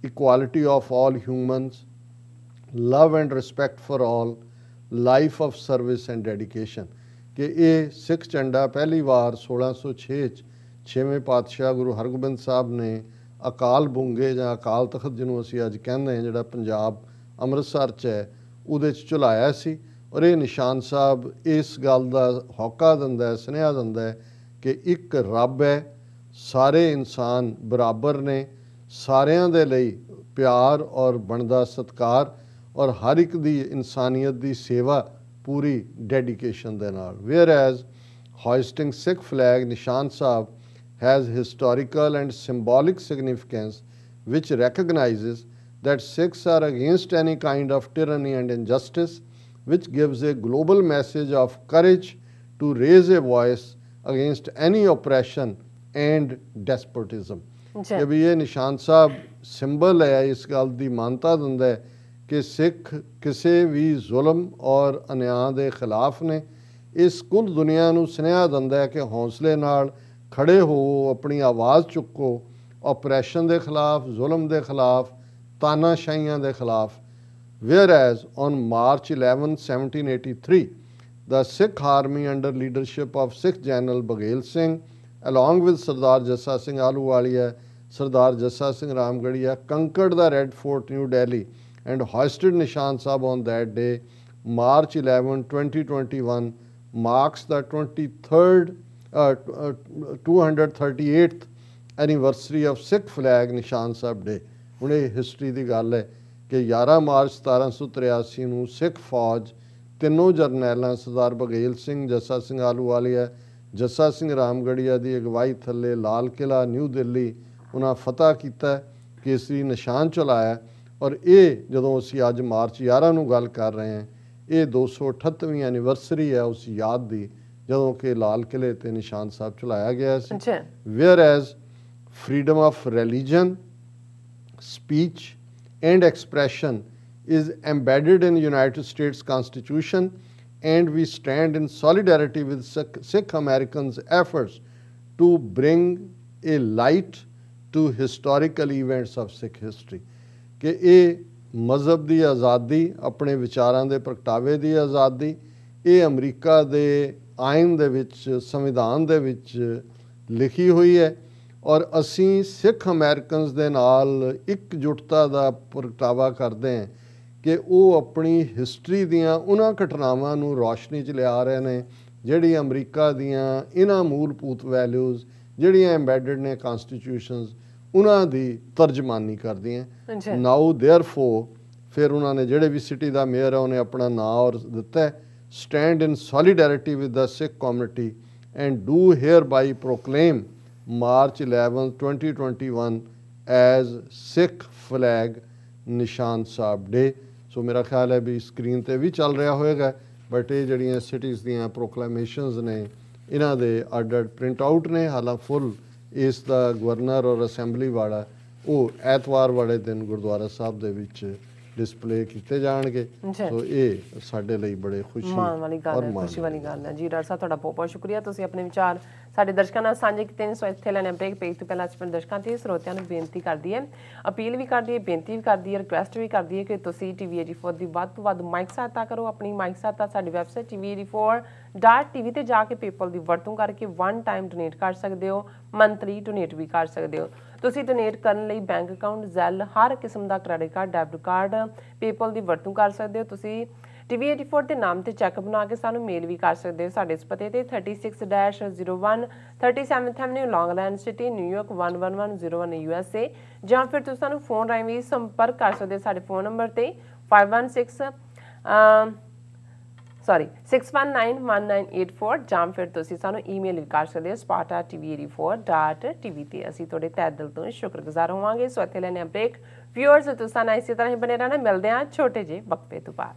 equality of all humans, love and respect for all, life of service and dedication। ਕਿ ਇਹ ਸਿੱਖ ਝੰਡਾ ਪਹਿਲੀ ਵਾਰ 1606 'ਚ 6ਵੇਂ ਪਾਤਸ਼ਾਹ ਗੁਰੂ ਹਰਗੋਬਿੰਦ ਸਾਹਿਬ ਨੇ ਅਕਾਲ ਬੁੰਗੇ ਜਾਂ ਅਕਾਲ ਤਖਤ ਜਿਹਨੂੰ ਅਸੀਂ ਅੱਜ ਕਹਿੰਦੇ ਹਾਂ, ਜਿਹੜਾ ਪੰਜਾਬ ਅੰਮ੍ਰਿਤਸਰ 'ਚ ਹੈ, ਉਹਦੇ 'ਚ ਝੁਲਾਇਆ ਸੀ। ਔਰ ਇਹ ਨਿਸ਼ਾਨ ਸਾਹਿਬ ਇਸ ਗੱਲ ਦਾ ਹੌਕਾ ਦਿੰਦਾ ਹੈ, ਸੁਨੇਹਾ ਦਿੰਦਾ ਹੈ ਕਿ ਇੱਕ ਰੱਬ ਹੈ, ਸਾਰੇ ਇਨਸਾਨ ਬਰਾਬਰ ਨੇ, ਸਾਰਿਆਂ ਦੇ ਲਈ ਪਿਆਰ ਔਰ ਬਣਦਾ ਸਤਿਕਾਰ ਔਰ ਹਰ ਇੱਕ ਦੀ ਇਨਸਾਨੀਅਤ ਦੀ ਸੇਵਾ ਪੂਰੀ ਡੈਡੀਕੇਸ਼ਨ ਦੇ ਨਾਲ। whereas hoisting Sikh flag Nishan Sahib has historical and symbolic significance which recognizes that Sikhs are against any kind of tyranny and injustice, which gives a global message of courage to raise a voice against any oppression and despotism। ਜੀ ਕਿ ਵੀ ਇਹ Nishan Sahib symbol ਹੈ, ਇਸ ਗੱਲ ਦੀ ਮਾਨਤਾ ਦਿੰਦਾ ਹੈ ਕਿ ਸਿੱਖ ਕਿਸੇ ਵੀ ਜ਼ੁਲਮ ਔਰ ਅਨਿਆਂ ਦੇ ਖਿਲਾਫ ਨੇ। ਇਸ ਕੁੱਲ ਦੁਨੀਆ ਨੂੰ ਸੁਨੇਹਾ ਦਿੰਦਾ ਹੈ ਕਿ ਹੌਸਲੇ ਨਾਲ ਖੜੇ ਹੋ, ਆਪਣੀ ਆਵਾਜ਼ ਚੁੱਕੋ ਆਪਰੇਸ਼ਨ ਦੇ ਖਿਲਾਫ, ਜ਼ੁਲਮ ਦੇ ਖਿਲਾਫ, ਤਾਨਾਸ਼ਾਹੀਆਂ ਦੇ ਖਿਲਾਫ। Whereas on March 11, 1783, the Sikh army under leadership of Sikh General Baghel Singh, along with Sardar Jassa Singh Ahluwalia, Sardar Jassa Singh Ramgarhia, conquered the Red Fort, New Delhi, and hoisted Nishan Sahib on that day. March 11, 2021 marks the 238th anniversary of Sikh flag Nishan Sahib Day। ਹੁਣ ਇਹ history ਦੀ ਗੱਲ ਹੈ ਕਿ 11 March 1783 ਨੂੰ ਸਿੱਖ ਫੌਜ ਤਿੰਨੋਂ ਜਰਨੈਲਾਂ ਸਰਦਾਰ ਬਘੇਲ ਸਿੰਘ, ਜੱਸਾ ਸਿੰਘ ਆਹਲੂਵਾਲੀਆ, ਜੱਸਾ ਸਿੰਘ ਰਾਮਗੜੀਆ ਦੀ ਅਗਵਾਈ ਥੱਲੇ ਲਾਲ ਕਿਲ੍ਹਾ ਨਿਊ ਦਿੱਲੀ ਉਹਨਾਂ ਫਤਿਹ ਕੀਤਾ, ਕੇਸਰੀ ਨਿਸ਼ਾਨ ਚਲਾਇਆ। ਔਰ ਇਹ ਜਦੋਂ ਅਸੀਂ ਅੱਜ ਮਾਰਚ 11 ਨੂੰ ਗੱਲ ਕਰ ਰਹੇ ਹਾਂ, ਇਹ 238ਵੀਂ ਐਨੀਵਰਸਰੀ ਹੈ ਉਸ ਯਾਦ ਦੀ ਜਦੋਂ ਕਿ ਲਾਲ ਕਿਲ੍ਹੇ 'ਤੇ ਨਿਸ਼ਾਨ ਸਾਹਿਬ ਚਲਾਇਆ ਗਿਆ ਸੀ। Whereas freedom of religion, speech and expression is embedded in United States Constitution, and we stand in solidarity with Sikh Americans' efforts to bring a light to historical events of Sikh history। ਕਿ ਇਹ ਮਜ਼ਹਬ ਦੀ ਆਜ਼ਾਦੀ, ਆਪਣੇ ਵਿਚਾਰਾਂ ਦੇ ਪ੍ਰਗਟਾਵੇ ਦੀ ਆਜ਼ਾਦੀ, ਇਹ America ਦੇ ਆਇਨ ਦੇ ਵਿੱਚ, ਸੰਵਿਧਾਨ ਦੇ ਵਿੱਚ ਲਿਖੀ ਹੋਈ ਹੈ। ਔਰ ਅਸੀਂ ਸਿੱਖ ਅਮਰੀਕਨਸ ਦੇ ਨਾਲ ਇਕਜੁੱਟਤਾ ਦਾ ਪ੍ਰਗਟਾਵਾ ਕਰਦੇ ਹਾਂ ਕਿ ਉਹ ਆਪਣੀ ਹਿਸਟਰੀ ਦੀਆਂ ਉਹਨਾਂ ਘਟਨਾਵਾਂ ਨੂੰ ਰੌਸ਼ਨੀ 'ਚ ਲਿਆ ਰਹੇ ਨੇ ਜਿਹੜੀ ਅਮਰੀਕਾ ਦੀਆਂ ਇਹਨਾਂ ਮੂਲਭੂਤ ਵੈਲਿਊਜ਼ ਜਿਹੜੀਆਂ ਐਮਬੈਡਡ ਨੇ ਕਨਸਟੀਟਿਊਸ਼ਨਸ, ਉਹਨਾਂ ਦੀ ਤਰਜਮਾਨੀ ਕਰਦੀਆਂ। ਨਾਓ ਦੇਅਰਫੋਰ ਫਿਰ ਉਹਨਾਂ ਨੇ ਜਿਹੜੇ ਵੀ ਸਿਟੀ ਦਾ ਮੇਅਰ ਹੈ ਉਹਨੇ ਆਪਣਾ ਨਾਂ ਔਰ ਦਿੱਤਾ, stand in solidarity with the Sikh community and do hereby proclaim March 11, 2021 as Sikh Flag Nishan Sahib ਡੇ। ਸੋ ਮੇਰਾ ਖਿਆਲ ਹੈ ਵੀ ਸਕਰੀਨ 'ਤੇ ਵੀ ਚੱਲ ਰਿਹਾ ਹੋਏਗਾ, ਬਟ ਇਹ ਜਿਹੜੀਆਂ ਸਿਟੀਜ਼ ਦੀਆਂ ਪ੍ਰੋਕਲੇਮੇਸ਼ਨਸ ਨੇ ਇਹਨਾਂ ਦੇ ਅੱਡ ਅੱਡ ਪ੍ਰਿੰਟ ਆਊਟ ਨੇ। ਹਾਲਾਂਕਿ ਫੁੱਲ ਇਸ ਦਾ ਗਵਰਨਰ ਔਰ ਅਸੈਂਬਲੀ ਵਾਲਾ ਉਹ ਐਤਵਾਰ ਵਾਲੇ ਦਿਨ ਗੁਰਦੁਆਰਾ ਸਾਹਿਬ ਦੇ ਵਿੱਚ ਡਿਸਪਲੇ ਕੀਤੇ ਜਾਣਗੇ। ਸੋ ਇਹ ਸਾਡੇ ਲਈ ਬੜੇ ਖੁਸ਼ੀ ਵਾਲੀ ਗੱਲ ਹੈ, ਖੁਸ਼ੀ ਵਾਲੀ ਗੱਲ ਹੈ ਜੀ। ਡਾਕਟਰ ਸਾਹਿਬ ਤੁਹਾਡਾ ਬਹੁਤ ਬਹੁਤ ਸ਼ੁਕਰੀਆ, ਤੁਸੀਂ ਆਪਣੇ ਵਿਚਾਰ ਸਾਡੇ ਦਰਸ਼ਕਾਂ ਨਾਲ ਸਾਂਝੇ ਕੀਤੇ ਨੇ। ਸੋ ਇੱਥੇ ਲੈਣੇ ਬ੍ਰੇਕ। ਪੇਜ ਤੋਂ ਪਹਿਲਾਂ ਅਸੀਂ ਦਰਸ਼ਕਾਂ ਤੇ ਸਰੋਤਿਆਂ ਨੂੰ ਬੇਨਤੀ ਕਰਦੀ ਹੈ, ਅਪੀਲ ਵੀ ਕਰਦੀ ਹੈ, ਬੇਨਤੀ ਵੀ ਕਰਦੀ ਹੈ, ਰਿਕੁਐਸਟ ਵੀ ਕਰਦੀ ਹੈ ਕਿ ਤੁਸੀਂ TV 84 ਦੀ ਵੱਧ ਤੋਂ ਵੱਧ ਮਾਈਕ ਸਹਾਇਤਾ ਕਰੋ। ਆਪਣੀ ਮਾਈਕ ਸਹਾਇਤਾ ਸਾਡੀ ਵੈਬਸਾਈਟ TV84.tv ਤੇ ਜਾ ਕੇ ਪੇਪਲ ਦੀ ਵਰਤੋਂ ਕਰਕੇ 1 ਟਾਈਮ ਡੋਨੇਟ ਕਰ ਸਕਦੇ ਹੋ, ਮੰਥਲੀ ਡੋਨੇਟ ਵੀ ਕਰ ਸਕਦੇ ਹੋ। ਤੁਸੀਂ ਡੋਨੇਟ ਕਰਨ ਲਈ ਬੈਂਕ ਅਕਾਊਂਟ, ਜ਼ੈਲ, ਹਰ ਕਿਸਮ ਦਾ credit card, debit card, PayPal ਦੀ ਵਰਤੋਂ ਕਰ ਸਕਦੇ ਹੋ। ਤੁਸੀਂ TV84 ਦੇ ਨਾਮ ਤੇ ਚੈੱਕ ਬਣਾ ਕੇ ਸਾਨੂੰ ਮੇਲ ਵੀ ਕਰ ਸਕਦੇ ਹੋ ਸਾਡੇ ਇਸ ਪਤੇ ਤੇ 36-01 37th Avenue, Long Island City, New York 11101 USA, ਜਾਂ ਫਿਰ ਤੁਸੀਂ ਸਾਨੂੰ ਫੋਨ ਰਾਹੀਂ ਵੀ ਸੰਪਰਕ ਕਰ ਸਕਦੇ ਹੋ ਸਾਡੇ ਫੋਨ ਨੰਬਰ ਤੇ 6191984, ਜਾਂ ਫਿਰ ਤੁਸੀਂ ਸਾਨੂੰ ਈਮੇਲ ਵੀ ਕਰ ਸਕਦੇ ਹੋ sparta@tv84.tv ਤੇ। ਅਸੀਂ ਤੁਹਾਡੇ ਤਹਿ ਦਿਲ ਤੋਂ ਸ਼ੁਕਰਗੁਜ਼ਾਰ ਹੋਵਾਂਗੇ। ਸੋ ਇੱਥੇ ਲੈਣੇ ਬ੍ਰੇਕ। ਵਿਊਅਰਸ ਤੁਸੀਂ ਨਾਲ ਇਸੇ ਤਰ੍ਹਾਂ ਹੀ ਬਣੇ ਰਹਿਣਾ। ਮਿਲਦੇ ਹਾਂ ਛੋਟੇ ਜਿਹੇ ਵਕਫੇ ਤੋਂ ਬਾਅਦ।